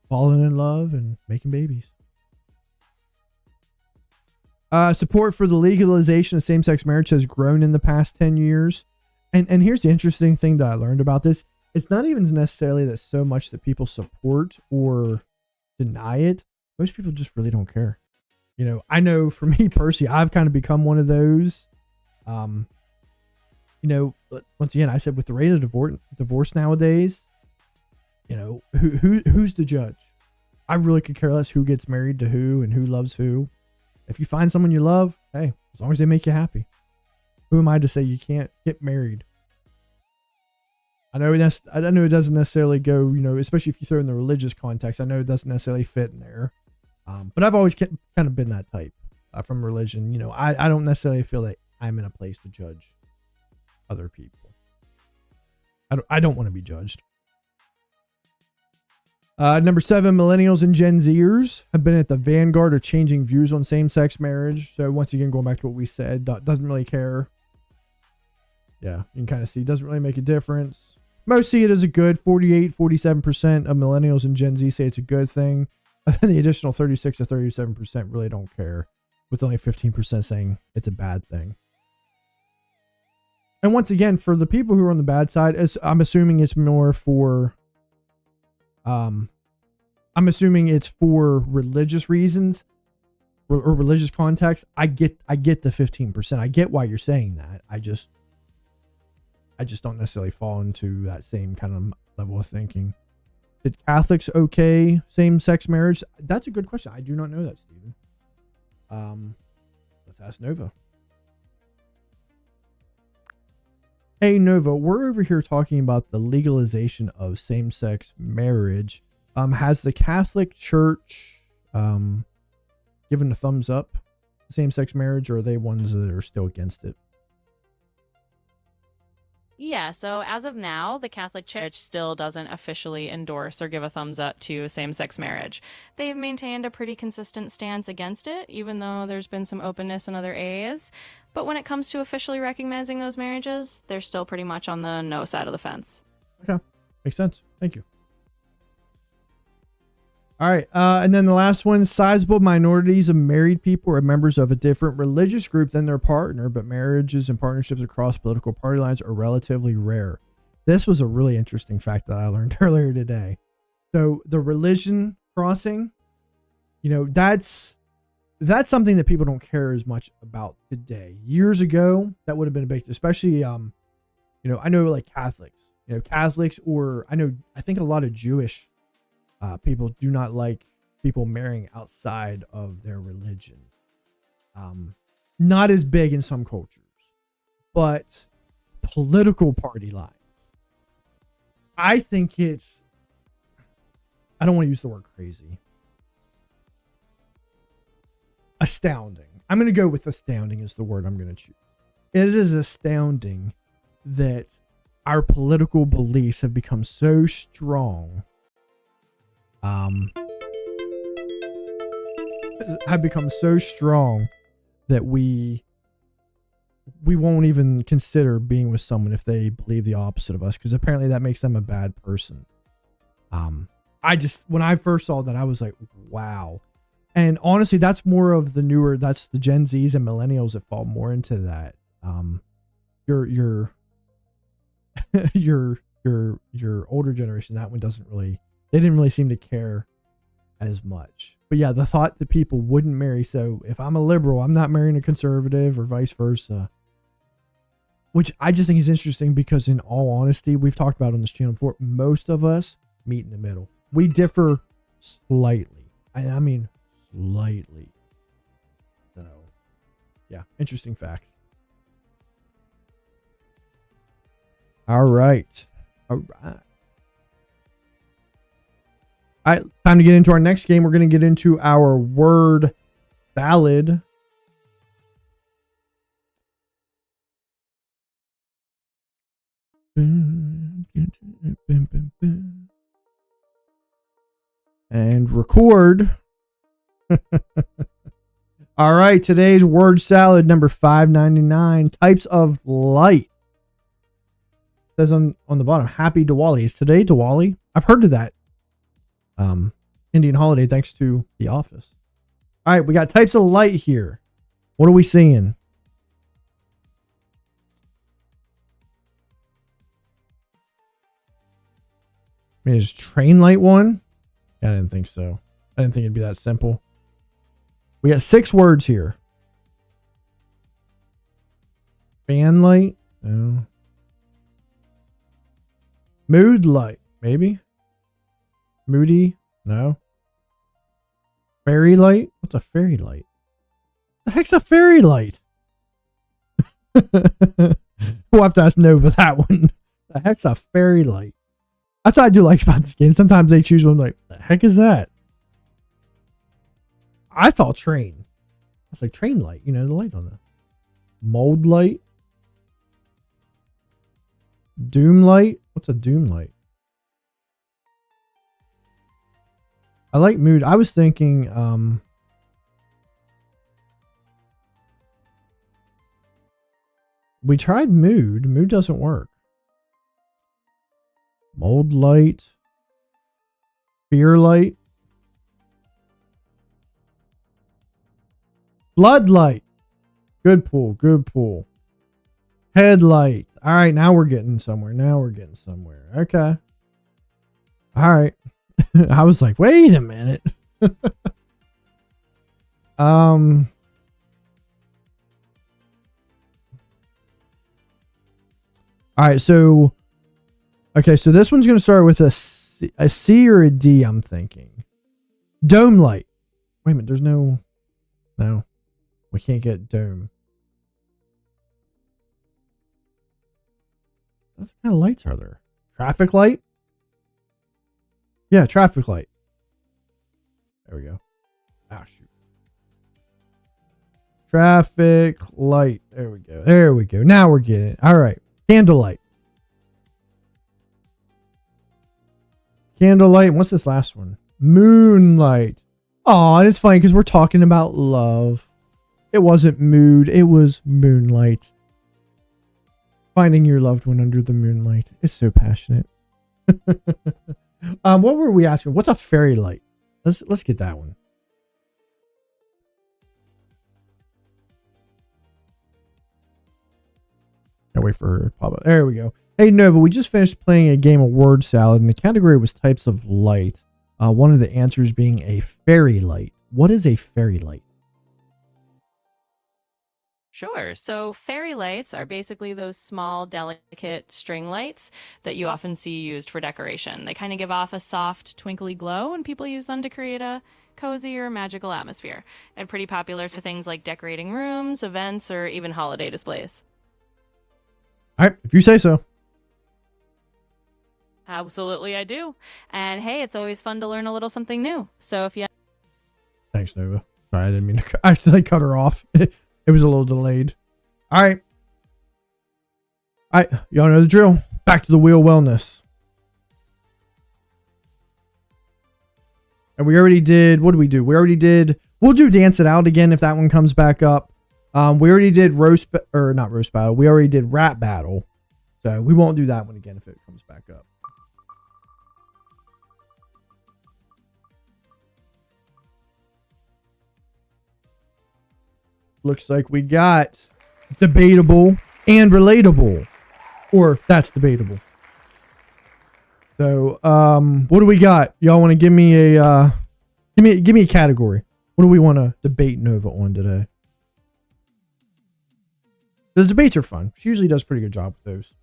falling in love and making babies. Support for the legalization of same-sex marriage has grown in the past 10 years. And here's the interesting thing that I learned about this. It's not even necessarily that so much that people support or deny it. Most people just really don't care. You know, I know for me personally, I've kind of become one of those. You know, but once again, I said with the rate of divorce nowadays, you know, who's the judge? I really could care less who gets married to who and who loves who. If you find someone you love, hey, as long as they make you happy. Who am I to say you can't get married? I know it doesn't necessarily go, you know, especially if you throw in the religious context. I know it doesn't necessarily fit in there. But I've always kind of been that type from religion. You know, I don't necessarily feel like I'm in a place to judge other people. I don't want to be judged. Number 7, millennials and Gen Zers have been at the vanguard of changing views on same-sex marriage. So once again, going back to what we said, doesn't really care. Yeah, you can kind of see, doesn't really make a difference. Most see it as a good. 47% of millennials and Gen Z say it's a good thing. And the additional 36 to 37% really don't care, with only 15% saying it's a bad thing. And once again, for the people who are on the bad side, I'm assuming it's more for, I'm assuming it's for religious reasons or religious context. I get the 15%. I get why you're saying that. I just don't necessarily fall into that same kind of level of thinking. Did Catholics okay same-sex marriage? That's a good question. I do not know that, Stephen. Let's ask Nova. Hey, Nova, we're over here talking about the legalization of same-sex marriage. Has the Catholic Church given a thumbs up to same-sex marriage, or are they ones that are still against it? Yeah, so as of now, the Catholic Church still doesn't officially endorse or give a thumbs up to same-sex marriage. They've maintained a pretty consistent stance against it, even though there's been some openness in other areas. But when it comes to officially recognizing those marriages, they're still pretty much on the no side of the fence. Okay, makes sense. Thank you. All right, and then the last one, sizable minorities of married people are members of a different religious group than their partner, but marriages and partnerships across political party lines are relatively rare. This was a really interesting fact that I learned earlier today. So the religion crossing, you know, that's something that people don't care as much about today. Years ago, that would have been a big, especially, you know, I know like Catholics, or I think a lot of Jewish people do not like people marrying outside of their religion. Not as big in some cultures, but political party lines. I think I don't want to use the word crazy. Astounding. I'm going to go with astounding is the word I'm going to choose. It is astounding that our political beliefs have become so strong that we won't even consider being with someone if they believe the opposite of us, because apparently that makes them a bad person. When I first saw that, I was like, wow. And honestly, that's more of that's the Gen Zs and millennials that fall more into that. Your older generation, that one they didn't really seem to care as much. But yeah, the thought that people wouldn't marry. So if I'm a liberal, I'm not marrying a conservative or vice versa. Which I just think is interesting because in all honesty, we've talked about on this channel before, most of us meet in the middle. We differ slightly. I mean, slightly. So yeah, interesting facts. All right. All right, time to get into our next game. We're going to get into our word salad. And record. All right, today's word salad number 599. Types of light. It says on the bottom, Happy Diwali. Is today Diwali? I've heard of that Indian holiday thanks to The Office. All right, we got types of light here. What are we seeing? I mean, is train light one? I didn't think so. I didn't think it'd be that simple. We got 6 words here. Fan light? No. Mood light? Maybe. Moody? No. Fairy light? What's a fairy light? The heck's a fairy light? We'll have to ask Nova that one. The heck's a fairy light? That's what I do like about this game. Sometimes they choose one like, the heck is that? I thought train. It's like train light, you know, the light on the mold light. Doom light? What's a doom light? I like mood. I was thinking, we tried mood. Mood doesn't work. Mold light. Fear light. Floodlight. Good pull. Good pull. Headlight. All right, now we're getting somewhere. Now we're getting somewhere. Okay. All right. I was like, wait a minute. All right, so okay, so this one's going to start with a C or a D, I'm thinking. Dome light. Wait a minute, there's no. We can't get dome. What kind of lights are there? Traffic light? Yeah, traffic light. There we go. Ah, shoot. Traffic light. There we go. There we go. Now we're getting it. All right. Candlelight. Candlelight. What's this last one? Moonlight. Oh, and it's funny because we're talking about love. It wasn't mood. It was moonlight. Finding your loved one under the moonlight. It's so passionate. What were we asking? What's a fairy light? Let's get that one. Can't wait for her to pop up. There we go. Hey Nova, we just finished playing a game of word salad, and the category was types of light. One of the answers being a fairy light. What is a fairy light? Sure. So fairy lights are basically those small, delicate string lights that you often see used for decoration. They kind of give off a soft, twinkly glow, and people use them to create a cozy or magical atmosphere. And pretty popular for things like decorating rooms, events, or even holiday displays. All right, if you say so. Absolutely, I do. And hey, it's always fun to learn a little something new. So if you... Thanks, Nova. Sorry, I didn't mean to. I accidentally cut her off. It was a little delayed. All right. Y'all know the drill. Back to the wheel wellness. And we already did. What did we do? We already did. We'll do Dance It Out again if that one comes back up. We already did not roast battle. We already did rap battle. So we won't do that one again if it comes back up. Looks like we got debatable and relatable, or that's debatable. So, what do we got? Y'all want to give me a give me a category? What do we want to debate Nova on today? The debates are fun. She usually does a pretty good job with those.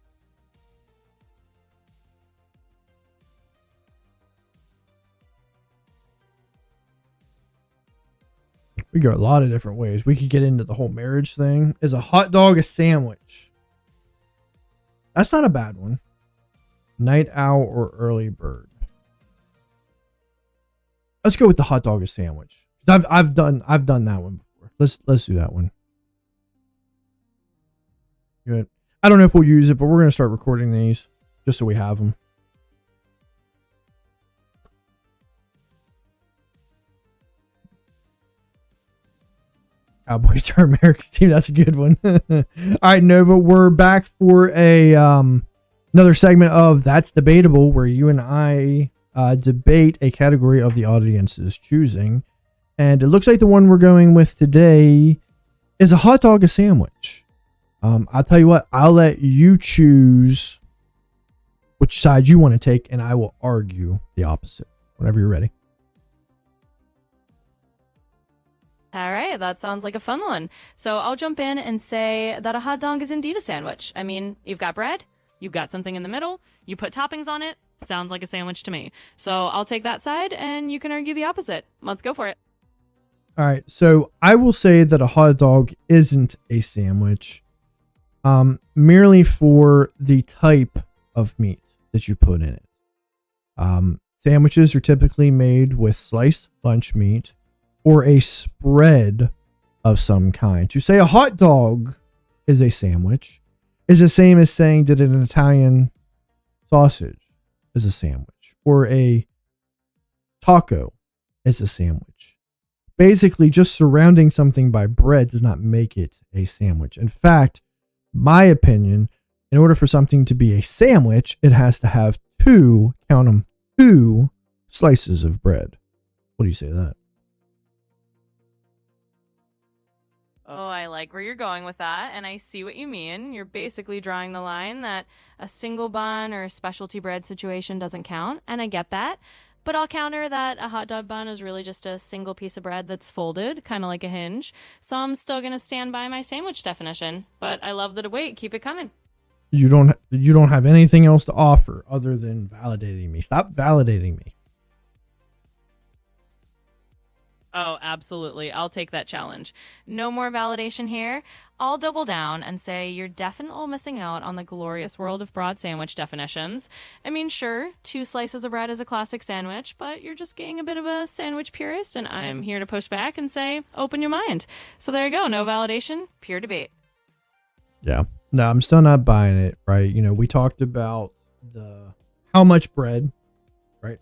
We go a lot of different ways. We could get into the whole marriage thing. Is a hot dog a sandwich? That's not a bad one. Night owl or early bird? Let's go with the hot dog a sandwich. I've done that one before. Let's do that one. Good. I don't know if we'll use it, but we're gonna start recording these just so we have them. Cowboys are America's team. That's a good one. All right, Nova, we're back for a another segment of That's Debatable, where you and I debate a category of the audience's choosing. And it looks like the one we're going with today is a hot dog a sandwich. I'll tell you what, I'll let you choose which side you want to take, and I will argue the opposite whenever you're ready. All right, that sounds like a fun one. So I'll jump in and say that a hot dog is indeed a sandwich. I mean, you've got bread, you've got something in the middle, you put toppings on it. Sounds like a sandwich to me. So I'll take that side and you can argue the opposite. Let's go for it. All right, so I will say that a hot dog isn't a sandwich, merely for the type of meat that you put in it. Sandwiches are typically made with sliced lunch meat or a spread of some kind. To say a hot dog is a sandwich is the same as saying that an Italian sausage is a sandwich or a taco is a sandwich. Basically, just surrounding something by bread does not make it a sandwich. In fact, my opinion, in order for something to be a sandwich, it has to have two slices of bread. What do you say to that? Oh, I like where you're going with that, and I see what you mean. You're basically drawing the line that a single bun or a specialty bread situation doesn't count, and I get that. But I'll counter that a hot dog bun is really just a single piece of bread that's folded, kind of like a hinge. So I'm still going to stand by my sandwich definition. But I love the debate. Keep it coming. You don't have anything else to offer other than validating me. Stop validating me. Oh, absolutely. I'll take that challenge. No more validation here. I'll double down and say you're definitely missing out on the glorious world of broad sandwich definitions. I mean, sure, 2 slices of bread is a classic sandwich, but you're just getting a bit of a sandwich purist, and I'm here to push back and say, open your mind. So there you go. No validation, pure debate. Yeah. No, I'm still not buying it, right? You know, we talked about how much bread, right?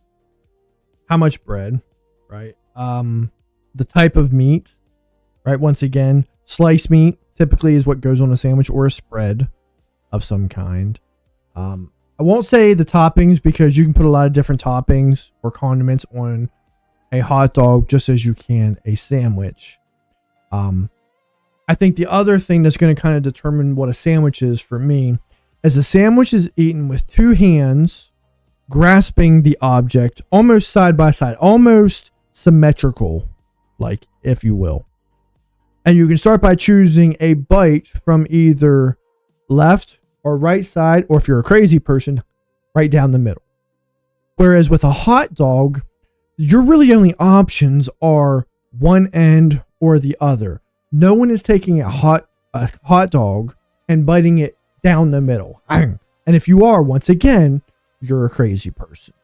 How much bread, right? The type of meat, right? Once again, sliced meat typically is what goes on a sandwich or a spread of some kind. I won't say the toppings because you can put a lot of different toppings or condiments on a hot dog just as you can a sandwich. I think the other thing that's going to kind of determine what a sandwich is for me is a sandwich is eaten with 2 hands grasping the object almost side by side, almost symmetrical, like, if you will. And you can start by choosing a bite from either left or right side, or if you're a crazy person, right down the middle. Whereas with a hot dog, your really only options are one end or the other. No one is taking a hot dog and biting it down the middle. And if you are, once again, you're a crazy person.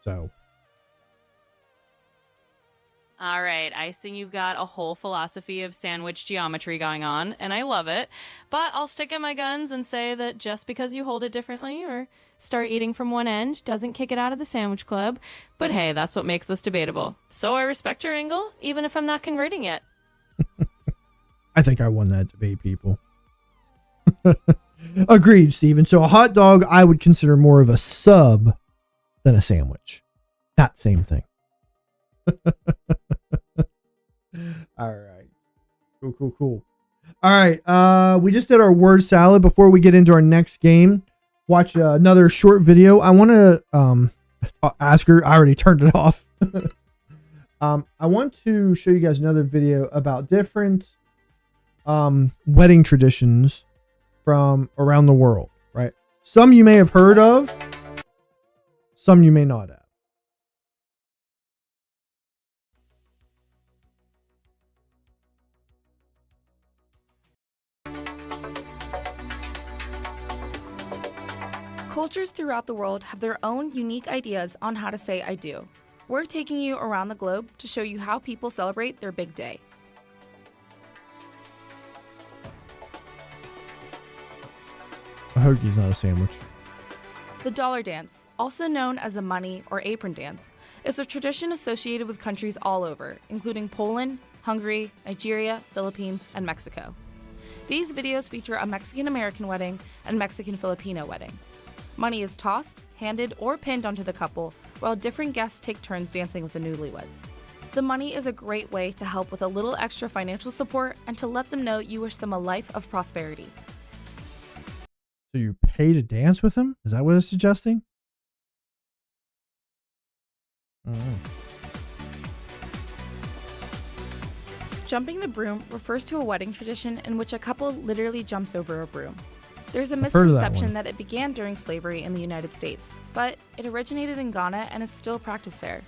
So. All right, I see you've got a whole philosophy of sandwich geometry going on, and I love it. But I'll stick at my guns and say that just because you hold it differently or start eating from one end doesn't kick it out of the sandwich club. But hey, that's what makes this debatable. So I respect your angle, even if I'm not converting yet. I think I won that debate, people. Agreed, Steven. So a hot dog I would consider more of a sub than a sandwich. Not same thing. All right. Cool. All right. We just did our word salad. Before we get into our next game, watch another short video. I want to ask her. I already turned it off. I want to show you guys another video about different wedding traditions from around the world, right? Some you may have heard of, some you may not have. Cultures throughout the world have their own unique ideas on how to say I do. We're taking you around the globe to show you how people celebrate their big day. A hoagie's not a sandwich. The dollar dance, also known as the money or apron dance, is a tradition associated with countries all over, including Poland, Hungary, Nigeria, Philippines, and Mexico. These videos feature a Mexican-American wedding and Mexican-Filipino wedding. Money is tossed, handed, or pinned onto the couple, while different guests take turns dancing with the newlyweds. The money is a great way to help with a little extra financial support and to let them know you wish them a life of prosperity. So you pay to dance with him? Is that what it's suggesting? Jumping the broom refers to a wedding tradition in which a couple literally jumps over a broom. There's a I've heard of that misconception one. that it began during slavery in the United States, but it originated in Ghana and is still practiced there.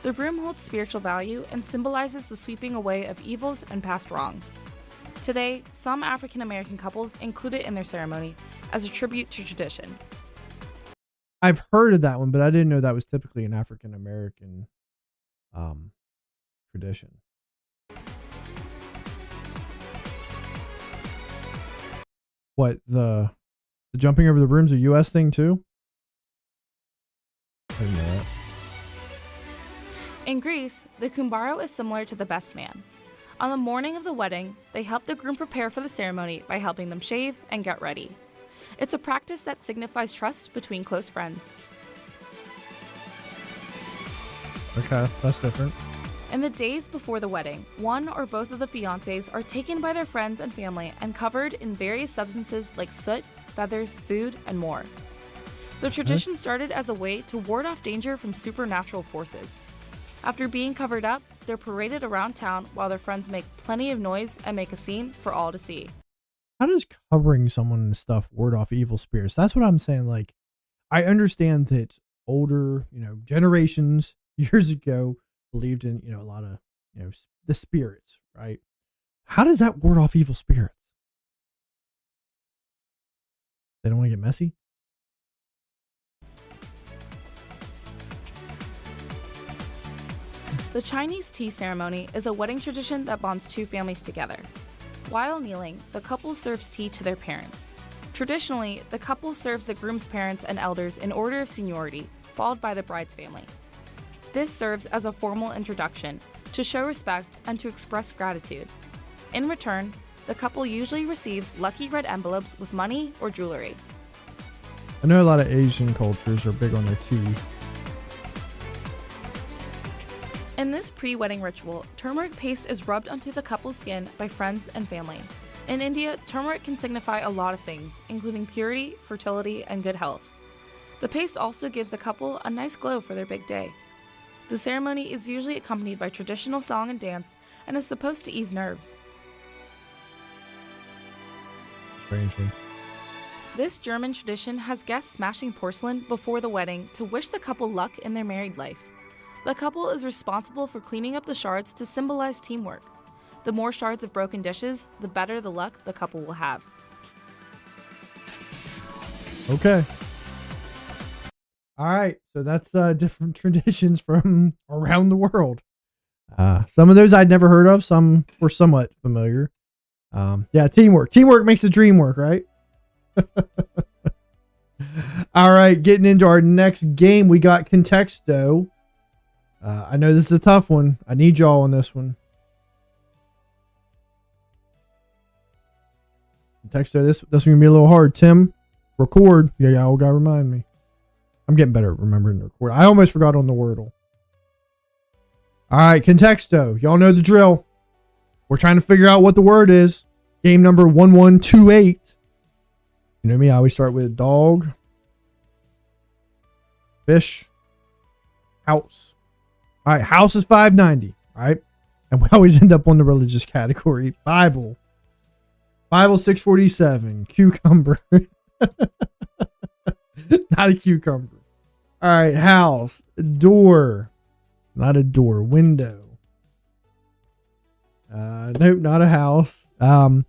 The broom holds spiritual value and symbolizes the sweeping away of evils and past wrongs. Today, some African American couples include it in their ceremony as a tribute to tradition. I've heard of that one, but I didn't know that was typically an African American tradition. What, the jumping over the broom's a U.S. thing too? I didn't know that. In Greece, the kumbaro is similar to the best man. On the morning of the wedding, they help the groom prepare for the ceremony by helping them shave and get ready. It's a practice that signifies trust between close friends. Okay, that's different. In the days before the wedding, one or both of the fiancés are taken by their friends and family and covered in various substances like soot, feathers, food, and more. The tradition started as a way to ward off danger from supernatural forces. After being covered up, they're paraded around town while their friends make plenty of noise and make a scene for all to see. How does covering someone and stuff ward off evil spirits? That's what I'm saying. Like, I understand that older, generations years ago believed in, a lot of, the spirits, right? How does that ward off evil spirits? They don't want to get messy? The Chinese tea ceremony is a wedding tradition that bonds two families together. While kneeling, the couple serves tea to their parents. Traditionally, the couple serves the groom's parents and elders in order of seniority, followed by the bride's family. This serves as a formal introduction to show respect and to express gratitude. In return, the couple usually receives lucky red envelopes with money or jewelry. I know a lot of Asian cultures are big on their tea. In this pre-wedding ritual, turmeric paste is rubbed onto the couple's skin by friends and family. In India, turmeric can signify a lot of things, including purity, fertility, and good health. The paste also gives the couple a nice glow for their big day. The ceremony is usually accompanied by traditional song and dance and is supposed to ease nerves. Strangely. This German tradition has guests smashing porcelain before the wedding to wish the couple luck in their married life. The couple is responsible for cleaning up the shards to symbolize teamwork. The more shards of broken dishes, the better the luck the couple will have. Okay. All right. So that's different traditions from around the world. Some of those I'd never heard of. Some were somewhat familiar. Yeah, teamwork. Teamwork makes the dream work, right? All right. Getting into our next game, we got Contexto. I know this is a tough one. I need y'all on this one. Contexto, this one's going to be a little hard. Tim, record. Yeah, y'all got to remind me. I'm getting better at remembering to record. I almost forgot on the Wordle. All right, Contexto. Y'all know the drill. We're trying to figure out what the word is. Game number 1128. You know me, I always start with dog, fish, house. All right, house is 590. All right. And we always end up on the religious category. Bible 647. Cucumber. Not a cucumber. All right, house. Door. Not a door. Window. Nope, not a house. Pat,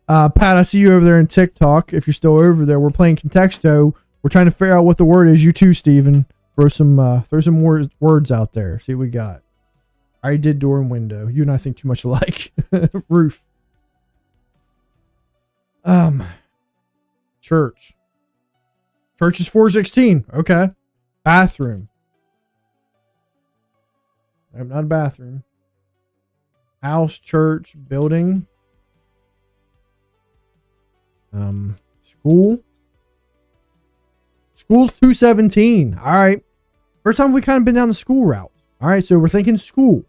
I see you over there in TikTok. If you're still over there, we're playing Contexto. We're trying to figure out what the word is. You too, Steven. Throw some more words out there. See what we got. I already did door and window. You and I think too much alike. Roof. Church. Church is 416. Okay. Bathroom. Nope, not a bathroom. House, church, building. School. School's 217. All right. First time we kind of been down the school route. All right, so we're thinking school.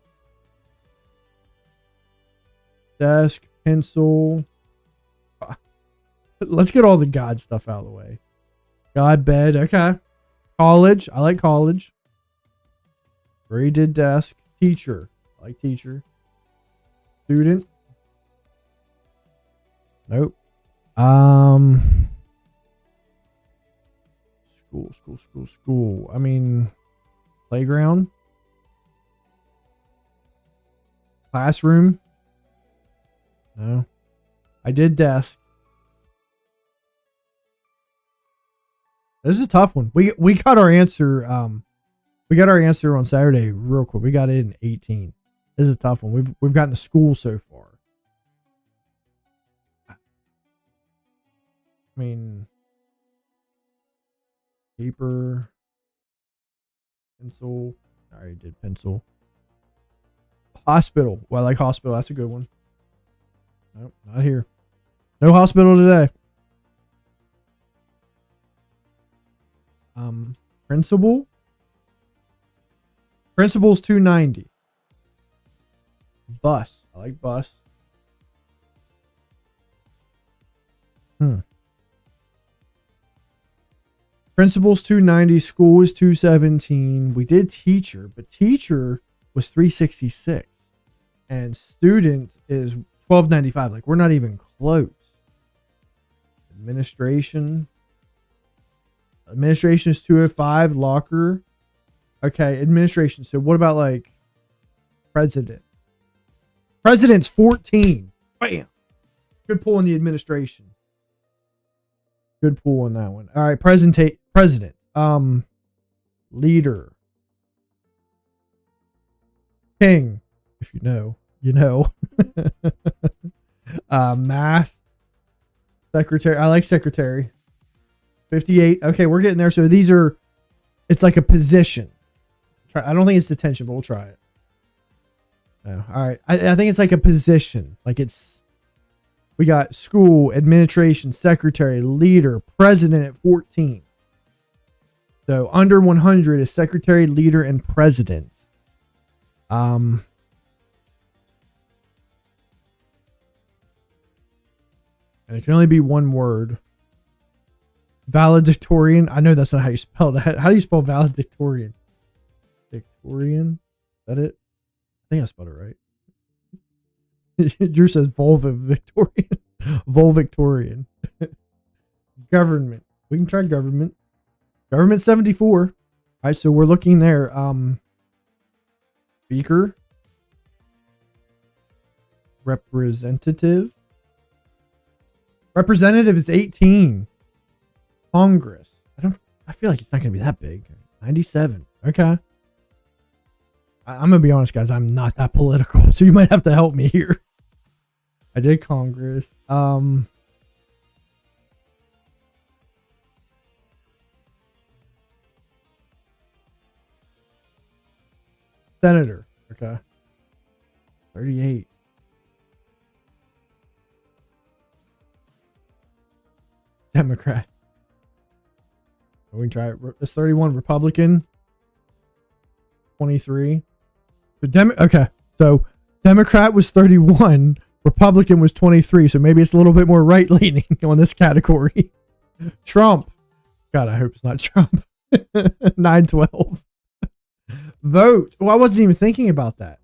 Desk, pencil. Let's get all the God stuff out of the way. God, bed. Okay. College. I like college. Already did desk. Teacher. I like teacher. Student. Nope. School. I mean, playground. Classroom. No. I did desk. This is a tough one. We got our answer. We got our answer on Saturday real quick. We got it in 18. This is a tough one. We've gotten to school so far. I mean, paper, pencil. I already did pencil. Hospital. Well, I like hospital. That's a good one. Nope, not here. No hospital today. Principal. Principal's 290. Bus. I like bus. Principal's 290. School is 217. We did teacher, but teacher was 366. And student is 1295. Like, we're not even close. Administration. Administration is 205. Locker. Okay, administration. So what about like president? President's 14. Bam. Good pull on the administration. Good pull on that one. All right, president. Leader. King. If you know, you know. Math. Secretary. I like secretary. 58. Okay, we're getting there. So these are, it's like a position. I don't think it's detention, but we'll try it. No. All right. I think it's like a position. Like it's, we got school, administration, secretary, leader, president at 14. So under 100 is secretary, leader, and president. And it can only be one word. Valedictorian. I know that's not how you spell that. How do you spell valedictorian? Victorian? Is that it? I think I spelled it right. Drew says vulva Victorian. Victorian. Government. We can try government. Government 74. All right, so we're looking there. Speaker. Representative. Representative is 18. Congress. I feel like it's not going to be that big. 97. Okay. I'm going to be honest, guys. I'm not that political, so you might have to help me here. I did Congress. Senator. Okay. 38. Democrat. We can try it. It's 31. Republican. 23. Okay. So Democrat was 31. Republican was 23. So maybe it's a little bit more right leaning on this category. Trump. God, I hope it's not Trump. 912. Vote. Oh, I wasn't even thinking about that.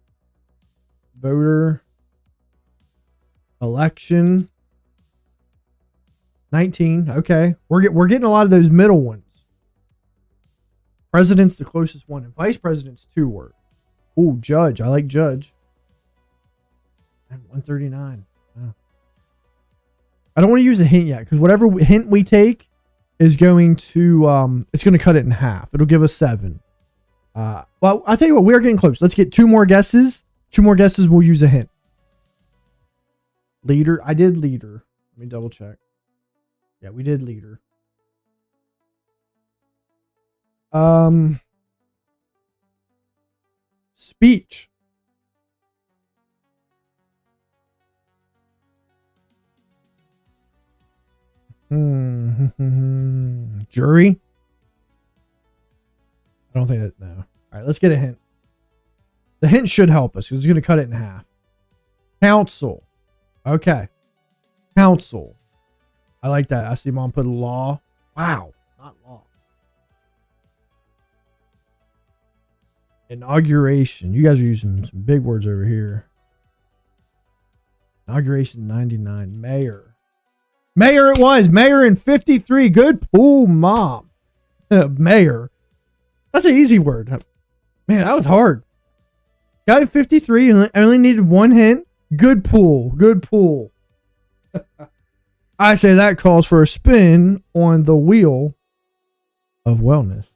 Voter. Election. 19. Okay. We're getting a lot of those middle ones. President's the closest one. And vice president's 2 word. Ooh, judge. I like judge. 139. Oh. I don't want to use a hint yet because whatever hint we take is going to it's going to cut it in half. It'll give us 7. Well, I'll tell you what, we're getting close. Let's get 2 more guesses. 2 more guesses, we'll use a hint. Leader. I did leader. Let me double check. Yeah, we did leader. Speech. Jury. I don't think that, no. All right, let's get a hint. The hint should help us because it's going to cut it in half. Council. Okay. Council. I like that. I see mom put law. Wow. Not law. Inauguration. You guys are using some big words over here. Inauguration 99. Mayor. Mayor it was. Mayor in 53. Good pool, mom. Mayor. That's an easy word. Man, that was hard. Got it 53 and I only needed one hint. Good pool. Good pool. I say that calls for a spin on the wheel of wellness.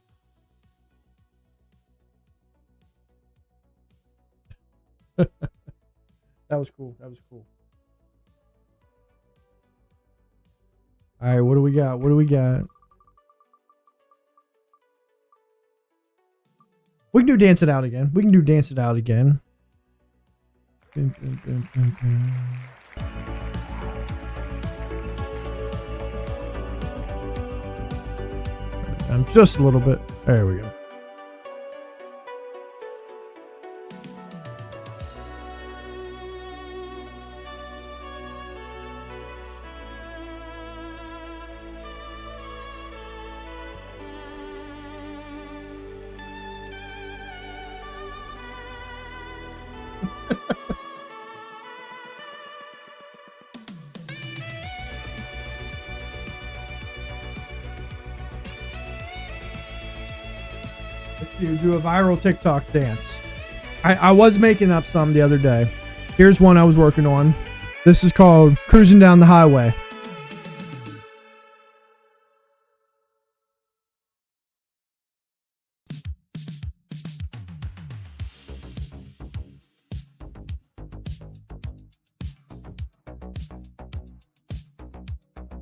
That was cool. That was cool. All right, what do we got? What do we got? We can do dance it out again. We can do dance it out again. Just a little bit. There we go. Let's do a viral TikTok dance. I was making up some the other day. Here's one I was working on. This is called Cruising Down the Highway.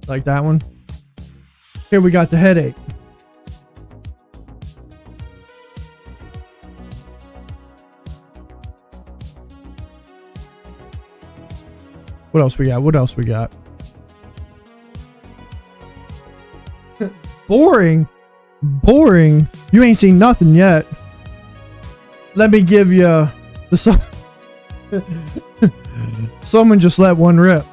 Like that one? Here we got the headache. What else we got? What else we got? Boring? Boring? You ain't seen nothing yet. Let me give you the song. Someone just let one rip.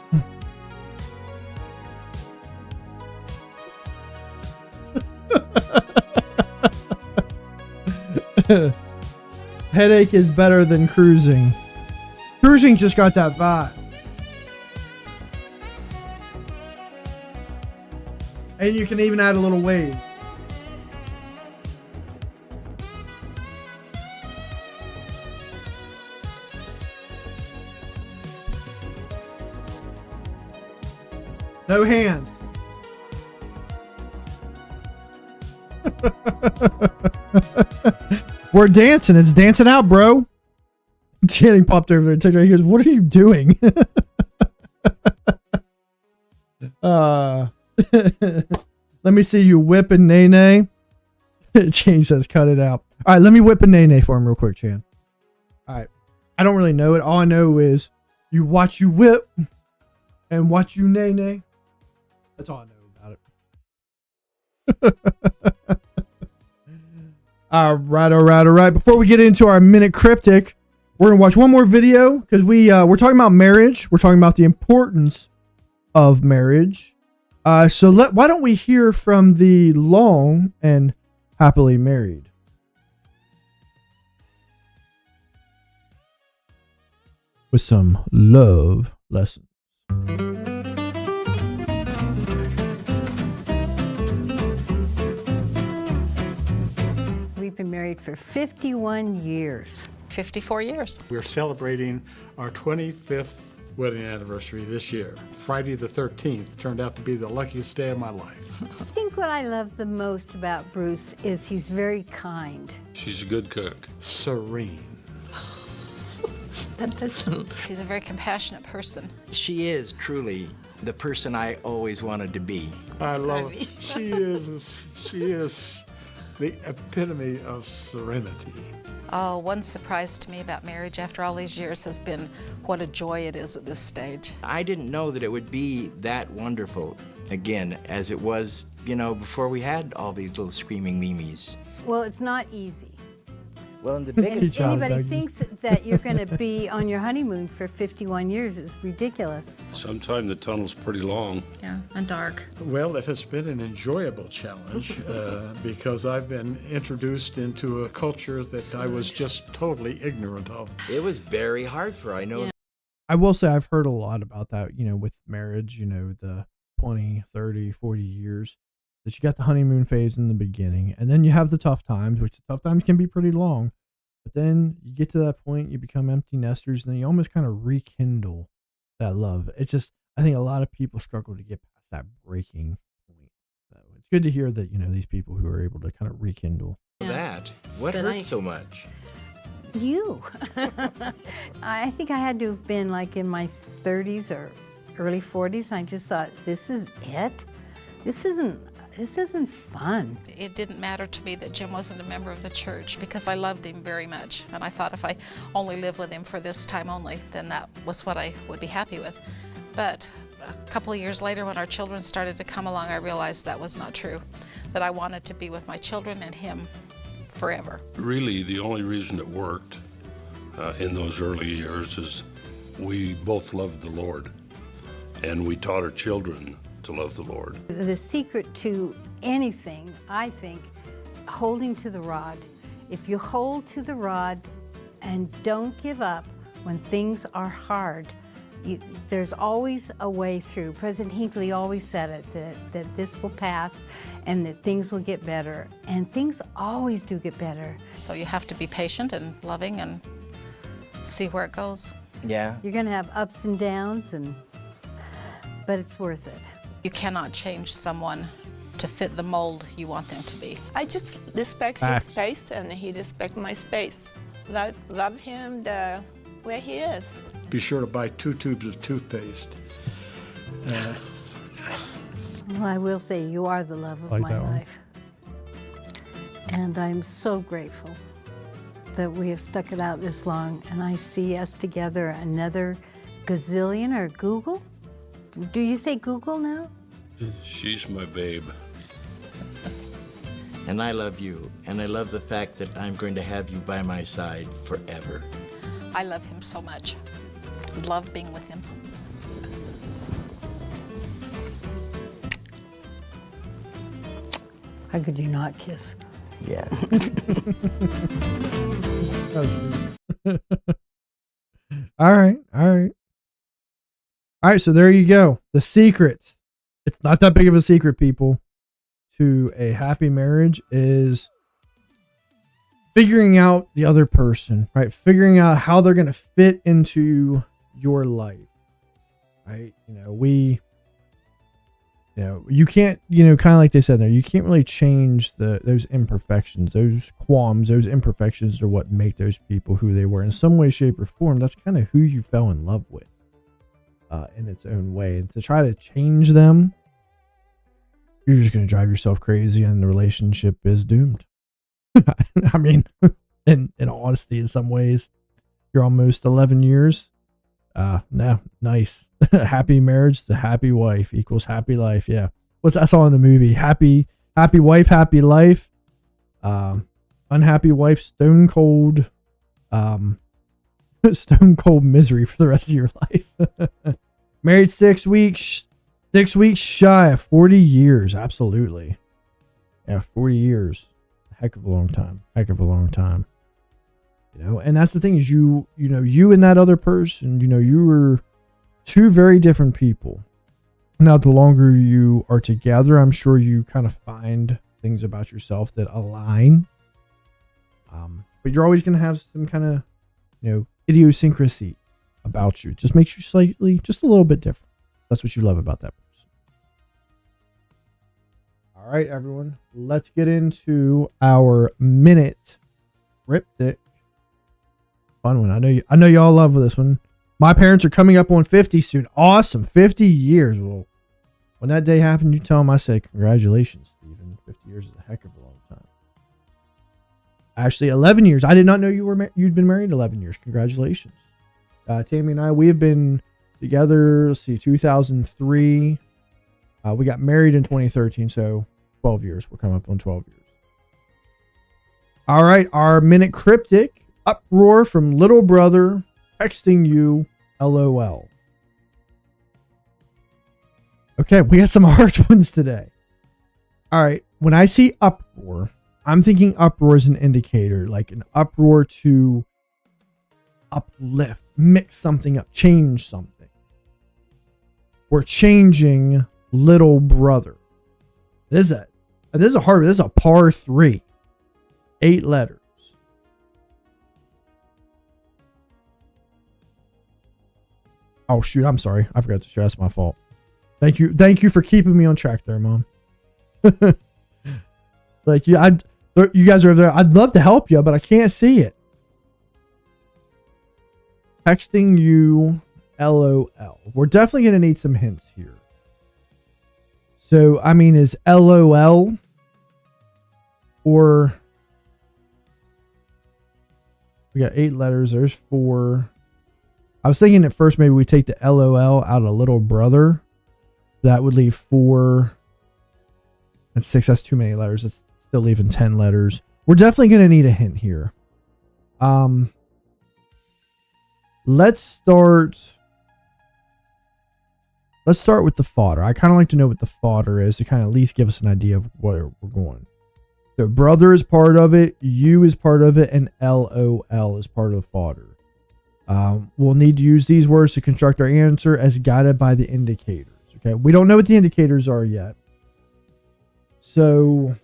Headache is better than cruising. Cruising just got that vibe. And you can even add a little wave. No hands. We're dancing. It's dancing out, bro. Channing popped over there. He goes, "What are you doing?" Let me see you whipping Nene. Chan says, "Cut it out." All right, let me whip a Nene for him real quick, Chan. All right. I don't really know it. All I know is you watch you whip and watch you Nene. That's all I know about it. All right. Before we get into our minute cryptic, we're gonna watch one more video because we're talking about marriage. We're talking about the importance of marriage. So why don't we hear from the long and happily married? With some love lessons. We've been married for 51 years. 54 years. We're celebrating our 25th wedding anniversary this year. Friday the 13th turned out to be the luckiest day of my life. I think what I love the most about Bruce is he's very kind. She's a good cook. Serene. She's a very compassionate person. She is truly the person I always wanted to be. I love it. She is the epitome of serenity. Oh, one surprise to me about marriage after all these years has been what a joy it is at this stage. I didn't know that it would be that wonderful again as it was, before we had all these little screaming Mimis. Well, it's not easy. Well, in the And biggest if anybody thinks that you're going to be on your honeymoon for 51 years, it's ridiculous. Sometimes the tunnel's pretty long. Yeah, and dark. Well, it has been an enjoyable challenge because I've been introduced into a culture that I was just totally ignorant of. it was very hard for her. I know I will say I've heard a lot about that, with marriage, the 20, 30, 40 years that you got the honeymoon phase in the beginning, and then you have the tough times, which the tough times can be pretty long. But then you get to that point, you become empty nesters, and then you almost kind of rekindle that love. It's just, I think a lot of people struggle to get past that breaking point. So it's good to hear that, these people who are able to kind of rekindle. That? What hurt so much? You. I think I had to have been like in my 30s or early 40s. I just thought, this is it? This isn't fun. It didn't matter to me that Jim wasn't a member of the church because I loved him very much. And I thought if I only lived with him for this time only, then that was what I would be happy with. But a couple of years later, when our children started to come along, I realized that was not true, that I wanted to be with my children and him forever. Really, the only reason it worked in those early years is we both loved the Lord, and we taught our children to love the Lord. The secret to anything, I think, holding to the rod. If you hold to the rod and don't give up when things are hard, there's always a way through. President Hinckley always said it, that this will pass and that things will get better. And things always do get better. So you have to be patient and loving and see where it goes. Yeah. You're going to have ups and downs, but it's worth it. You cannot change someone to fit the mold you want them to be. I just respect his space and he respects my space. Love him where he is. Be sure to buy 2 tubes of toothpaste. Well, I will say you are the love of my life. And I'm so grateful that we have stuck it out this long, and I see us together another gazillion or Google. Do you say Google now? She's my babe. And I love you, and I love the fact that I'm going to have you by my side forever. I love him so much. Love being with him. How could you not kiss? Yeah. All right, so there you go. The secrets. It's not that big of a secret, people, to a happy marriage is figuring out the other person, right? Figuring out how they're going to fit into your life, right? You can't, kind of like they said there, you can't really change those imperfections, those qualms, those imperfections are what make those people who they were in some way, shape, or form. That's kind of who you fell in love with in its own way. And to try to change them, you're just going to drive yourself crazy and the relationship is doomed. I mean, in all honesty, in some ways, you're almost 11 years. No, nice. Happy marriage to happy wife equals happy life. Yeah. What's that song in the movie? Happy wife, happy life. Unhappy wife, stone cold misery for the rest of your life. Married 6 weeks, 6 weeks shy of 40 years. Absolutely. Yeah, 40 years. Heck of a long time. And that's the thing is you and that other person, you were two very different people. Now, the longer you are together, I'm sure you kind of find things about yourself that align. But you're always going to have some kind of, idiosyncrasy about you. It just makes you just a little bit different. That's what you love about that person. All right, everyone, let's get into our minute cryptic. Fun one. I know y'all love this one. My parents are coming up on 50 soon. Awesome. 50 years. Well, when that day happened, you tell them I say, congratulations, Stephen. 50 years is a heck of a long time. Actually, 11 years. I did not know you'd been married 11 years. Congratulations. Tammy and I, we have been together, 2003. We got married in 2013, so 12 years. We're coming up on 12 years. All right, our minute cryptic. Uproar from little brother texting you LOL. Okay, we got some hard ones today. All right, when I see uproar, I'm thinking uproar is an indicator, like an uproar to uplift, mix something up, change something. We're changing little brother. This is a par 3. 8 letters. Oh shoot, I'm sorry. I forgot to share. That's my fault. Thank you for keeping me on track there, Mom. Like you guys are over there. I'd love to help you, but I can't see it. Texting you, LOL. We're definitely gonna need some hints here. So I mean, is LOL or we got 8 letters? There's 4. I was thinking at first maybe we take the LOL out of little brother. That would leave 4 and 6. That's too many letters. It's still leaving 10 letters. We're definitely going to need a hint here. Let's start with the fodder. I kind of like to know what the fodder is to kind of at least give us an idea of where we're going. So brother is part of it, U is part of it, and LOL is part of the fodder. We'll need to use these words to construct our answer as guided by the indicators. Okay, we don't know what the indicators are yet. So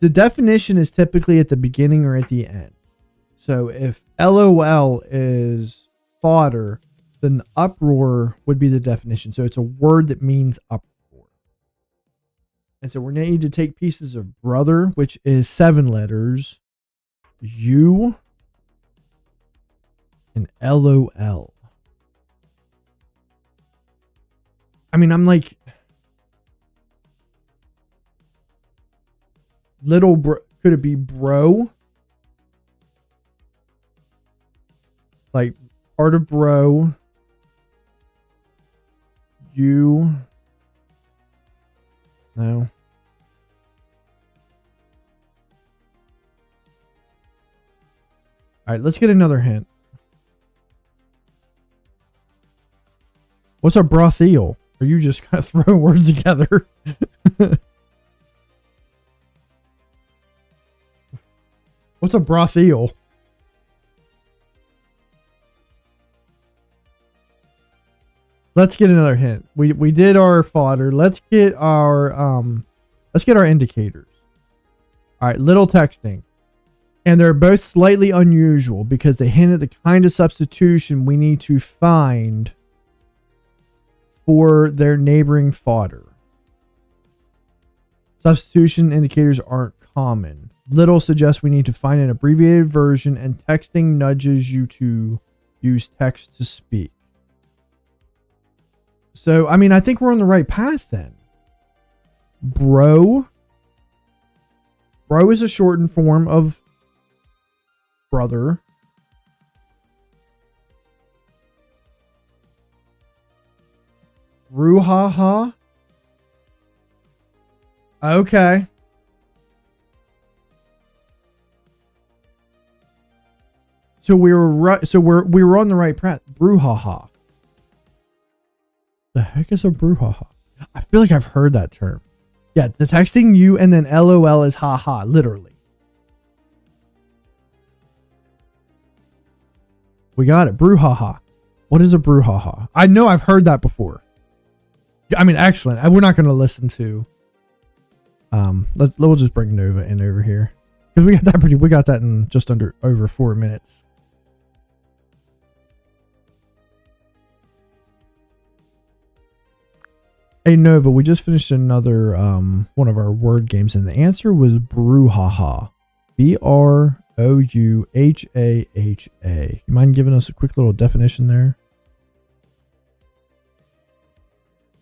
the definition is typically at the beginning or at the end. So if LOL is fodder, then the uproar would be the definition. So it's a word that means uproar. And so we're going to need to take pieces of brother, which is 7 letters, U, and LOL. I mean, I'm like, could it be bro? Like part of bro, U. No. All right, let's get another hint. What's a brothel? Are you just kind of throwing words together? What's a brothel? Let's get another hint. We did our fodder. Let's get our indicators. All right, little texting. And they're both slightly unusual because they hint at the kind of substitution we need to find for their neighboring fodder. Substitution indicators aren't common. Little suggests we need to find an abbreviated version, and texting nudges you to use text to speak. So, I mean, I think we're on the right path then. Bro. Bro is a shortened form of brother. Brouhaha. Okay. So we were right. So we were on the right path. Brouhaha. The heck is a brouhaha? I feel like I've heard that term. Yeah, the texting you and then LOL is haha, literally. We got it. Brouhaha. What is a brouhaha? I know I've heard that before. I mean, excellent. We're not going to listen to. We'll just bring Nova in over here because we got that in just over 4 minutes. Hey Nova, we just finished another one of our word games, and the answer was brouhaha. BROUHAHA. You mind giving us a quick little definition there?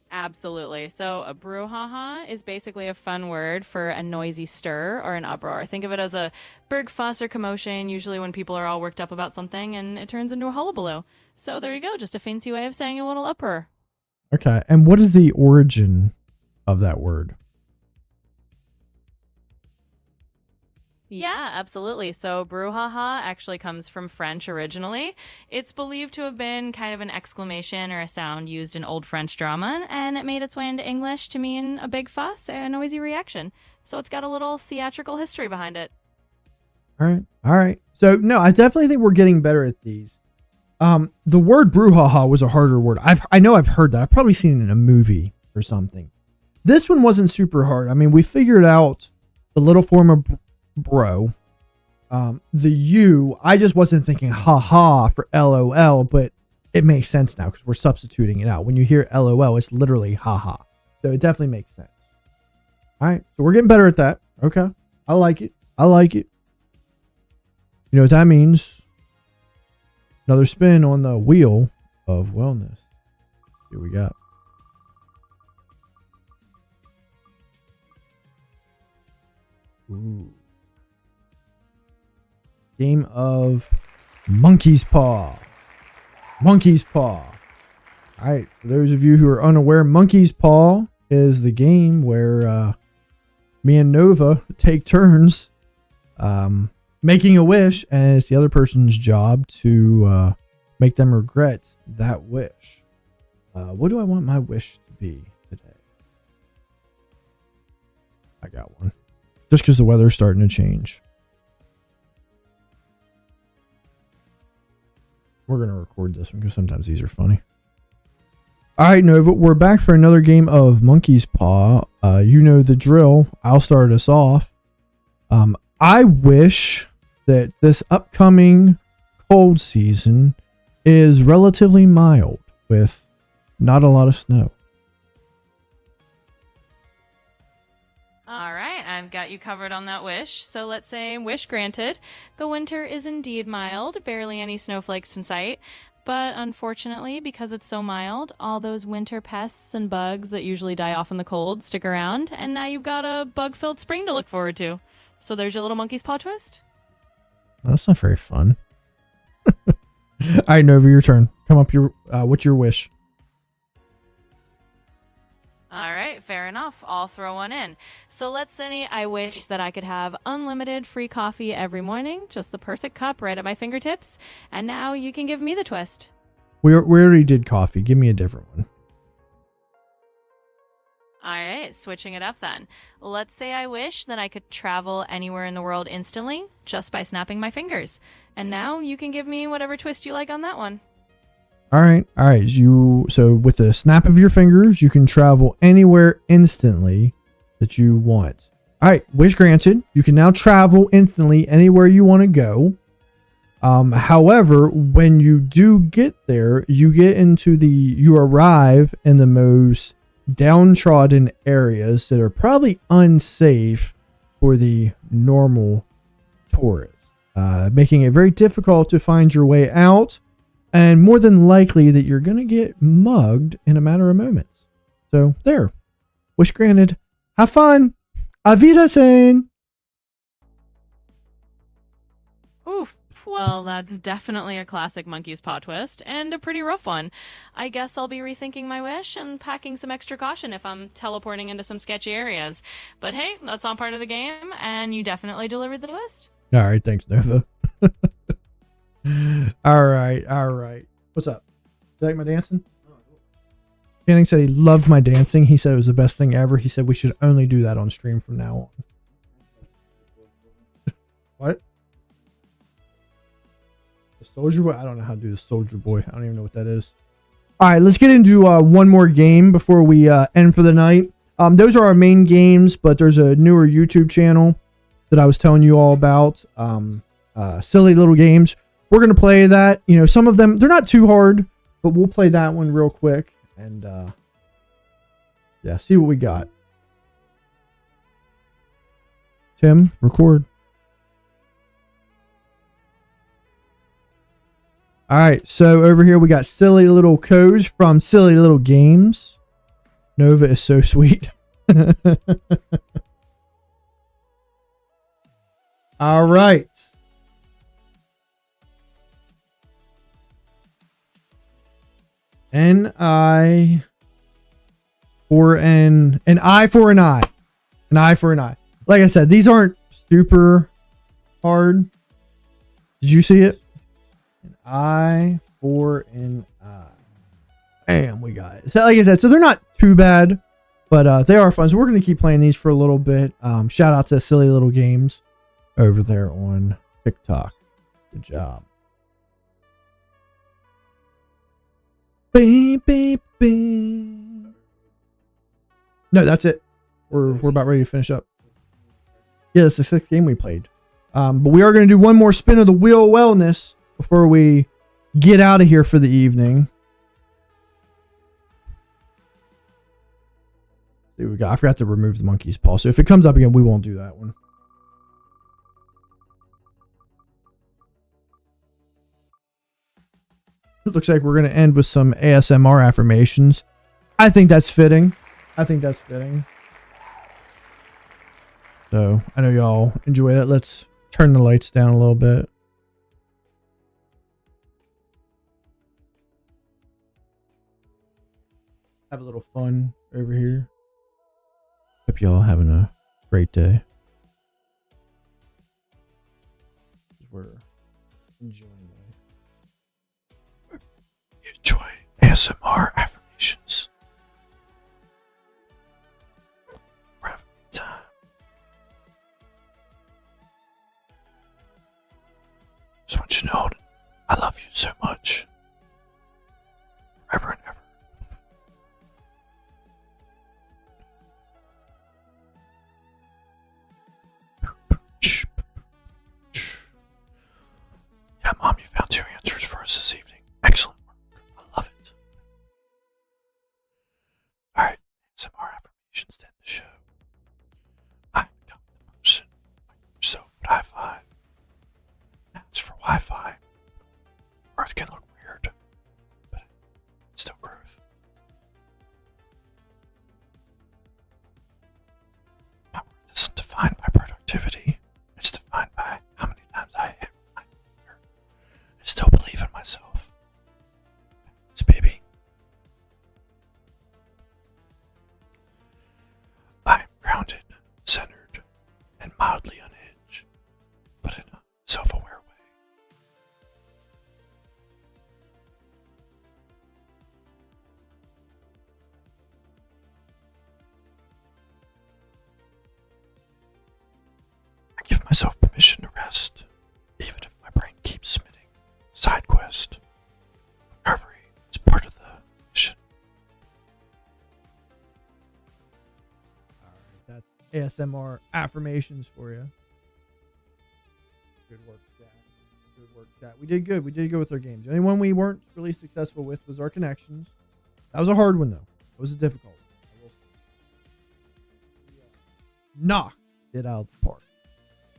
Absolutely. So a brouhaha is basically a fun word for a noisy stir or an uproar. Think of it as a bergfuss or commotion, usually when people are all worked up about something and it turns into a hullabaloo. So there you go, just a fancy way of saying a little uproar. Okay, and what is the origin of that word? Yeah, absolutely. So, brouhaha actually comes from French originally. It's believed to have been kind of an exclamation or a sound used in Old French drama, and it made its way into English to mean a big fuss and a noisy reaction. So, it's got a little theatrical history behind it. All right. All right. So, no, I definitely think we're getting better at these. The word brouhaha was a harder word. I know I've heard that. I've probably seen it in a movie or something. This one wasn't super hard. I mean, we figured out the little form of bro. The U, I just wasn't thinking haha for LOL, but it makes sense now because we're substituting it out. When you hear LOL, it's literally haha. So it definitely makes sense. All right. So we're getting better at that. Okay. I like it. I like it. You know what that means? Another spin on the wheel of wellness. Here we got. Ooh. Game of Monkey's Paw. Monkey's Paw. All right. For those of you who are unaware, Monkey's Paw is the game where me and Nova take turns making a wish, and it's the other person's job to make them regret that wish. What do I want my wish to be today? I got one. Just because the weather's starting to change. We're going to record this one because sometimes these are funny. All right, Nova, we're back for another game of Monkey's Paw. You know the drill. I'll start us off. I wish that this upcoming cold season is relatively mild with not a lot of snow. All right, I've got you covered on that wish. So let's say wish granted. The winter is indeed mild, barely any snowflakes in sight. But unfortunately, because it's so mild, all those winter pests and bugs that usually die off in the cold stick around, and now you've got a bug-filled spring to look forward to. So there's your little monkey's paw twist. That's not very fun. All right, Nova, your turn. Come up your what's your wish? All right, fair enough. I'll throw one in. So let's say I wish that I could have unlimited free coffee every morning, just the perfect cup right at my fingertips. And now you can give me the twist. We already did coffee. Give me a different one. All right, switching it up then. Let's say I wish that I could travel anywhere in the world instantly just by snapping my fingers. And now you can give me whatever twist you like on that one. All right. So with the snap of your fingers, you can travel anywhere instantly that you want. All right, wish granted. You can now travel instantly anywhere you want to go. However, when you do get there, you arrive in the most downtrodden areas that are probably unsafe for the normal tourist, making it very difficult to find your way out, and more than likely that you're going to get mugged in a matter of moments. So there, wish granted. Have fun. Auf Wiedersehen. Oof. Well, that's definitely a classic monkey's paw twist, and a pretty rough one. I guess I'll be rethinking my wish and packing some extra caution if I'm teleporting into some sketchy areas. But hey, that's all part of the game, and you definitely delivered the twist. All right, thanks, Nova. All right. What's up? You like my dancing? Channing said he loved my dancing. He said it was the best thing ever. He said we should only do that on stream from now on. What? The Soldier Boy? I don't know how to do the Soldier Boy. I don't even know what that is. All right, let's get into one more game before we end for the night. Those are our main games, but there's a newer YouTube channel that I was telling you all about. Silly Little Games. We're going to play that. You know, some of them, they're not too hard, but we'll play that one real quick. And, yeah, see what we got. Tim, record. All right, so over here we got Silly Little Codes from Silly Little Games. Nova is so sweet. All right. An eye for an eye for an eye. An eye for an eye. Like I said, these aren't super card. Did you see it? An eye for an eye. Bam, we got it. So like I said, so they're not too bad, but they are fun. So we're going to keep playing these for a little bit. Shout out to Silly Little Games over there on TikTok. Good job. Beep, beep, beep. No, that's it. We're about ready to finish up. Yeah, that's the 6th game we played. But we are going to do one more spin of the Wheel of Wellness before we get out of here for the evening. See what we got. I forgot to remove the monkey's paw. So if it comes up again, we won't do that one. It looks like we're going to end with some ASMR affirmations. I think that's fitting. So I know y'all enjoy that. Let's turn the lights down a little bit. Have a little fun over here. Hope y'all having a great day. We're enjoying life. Enjoy ASMR affirmations. We're having a good time. Just want you to know I love you so much. Forever and ever. Yeah, Mom, you found 2 answers for us this evening. Excellent work. I love it. Alright, some more affirmations to end the show. I'm a confident person. Yourself, but high five. As for Wi-Fi, growth can look weird, but it's still growth. My worth isn't defined by productivity. It's defined by how many times I hit my finger. I still believe in myself. It's baby. I am grounded, centered, and mildly unhinged, but in a self-aware way. I give myself permission to rest, even if my brain keeps spinning. Side quest. Recovery is part of the mission. Alright, that's ASMR affirmations for you. Good work, chat. Good work, chat. We did good. We did good with our games. The only one we weren't really successful with was our connections. That was a hard one, though. It was a difficult one. Knocked it out of the park.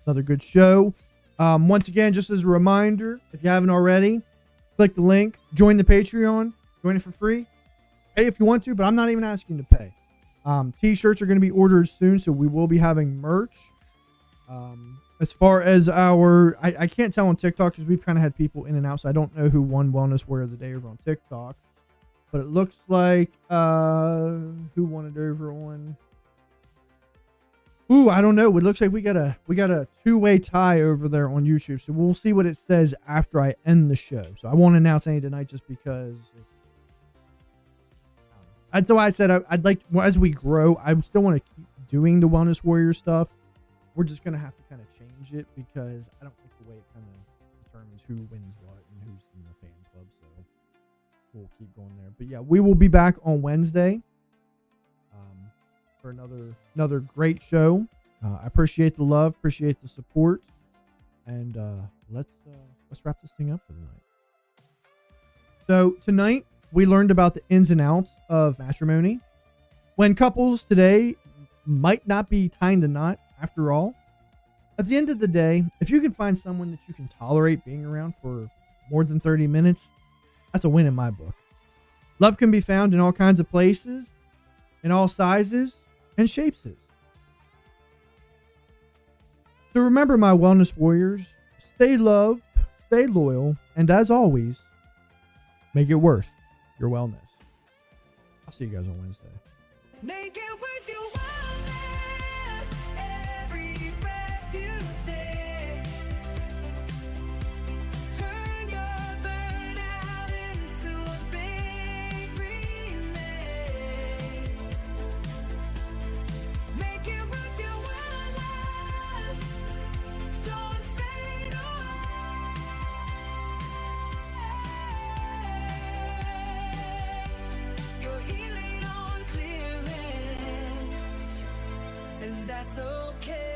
Another good show. Once again, just as a reminder, if you haven't already, click the link, join the Patreon, join it for free. Pay if you want to, but I'm not even asking you to pay. T-shirts are going to be ordered soon, so we will be having merch. As far as I can't tell on TikTok because we've kind of had people in and out, so I don't know who won Wellness Warrior of the Day over on TikTok. But it looks like who won it over on? Ooh, I don't know. It looks like we got a two-way tie over there on YouTube. So we'll see what it says after I end the show. So I won't announce any tonight just because. That's why I said I'd like, as we grow, I still want to keep doing the Wellness Warrior stuff. We're just going to have to kind of change it because I don't like the way it kind of determines who wins what and who's in the fan club. So we'll keep going there. But yeah, we will be back on Wednesday for another great show. I appreciate the love, appreciate the support, and let's wrap this thing up for the night. So tonight we learned about the ins and outs of matrimony. When couples today might not be tying the knot after all, at the end of the day, if you can find someone that you can tolerate being around for more than 30 minutes, that's a win in my book. Love can be found in all kinds of places, in all sizes and shapes. So remember, my wellness warriors, stay loved, stay loyal, and as always, make it worth your wellness. I'll see you guys on Wednesday. Make it worth your wellness. Every breath you take, and that's okay.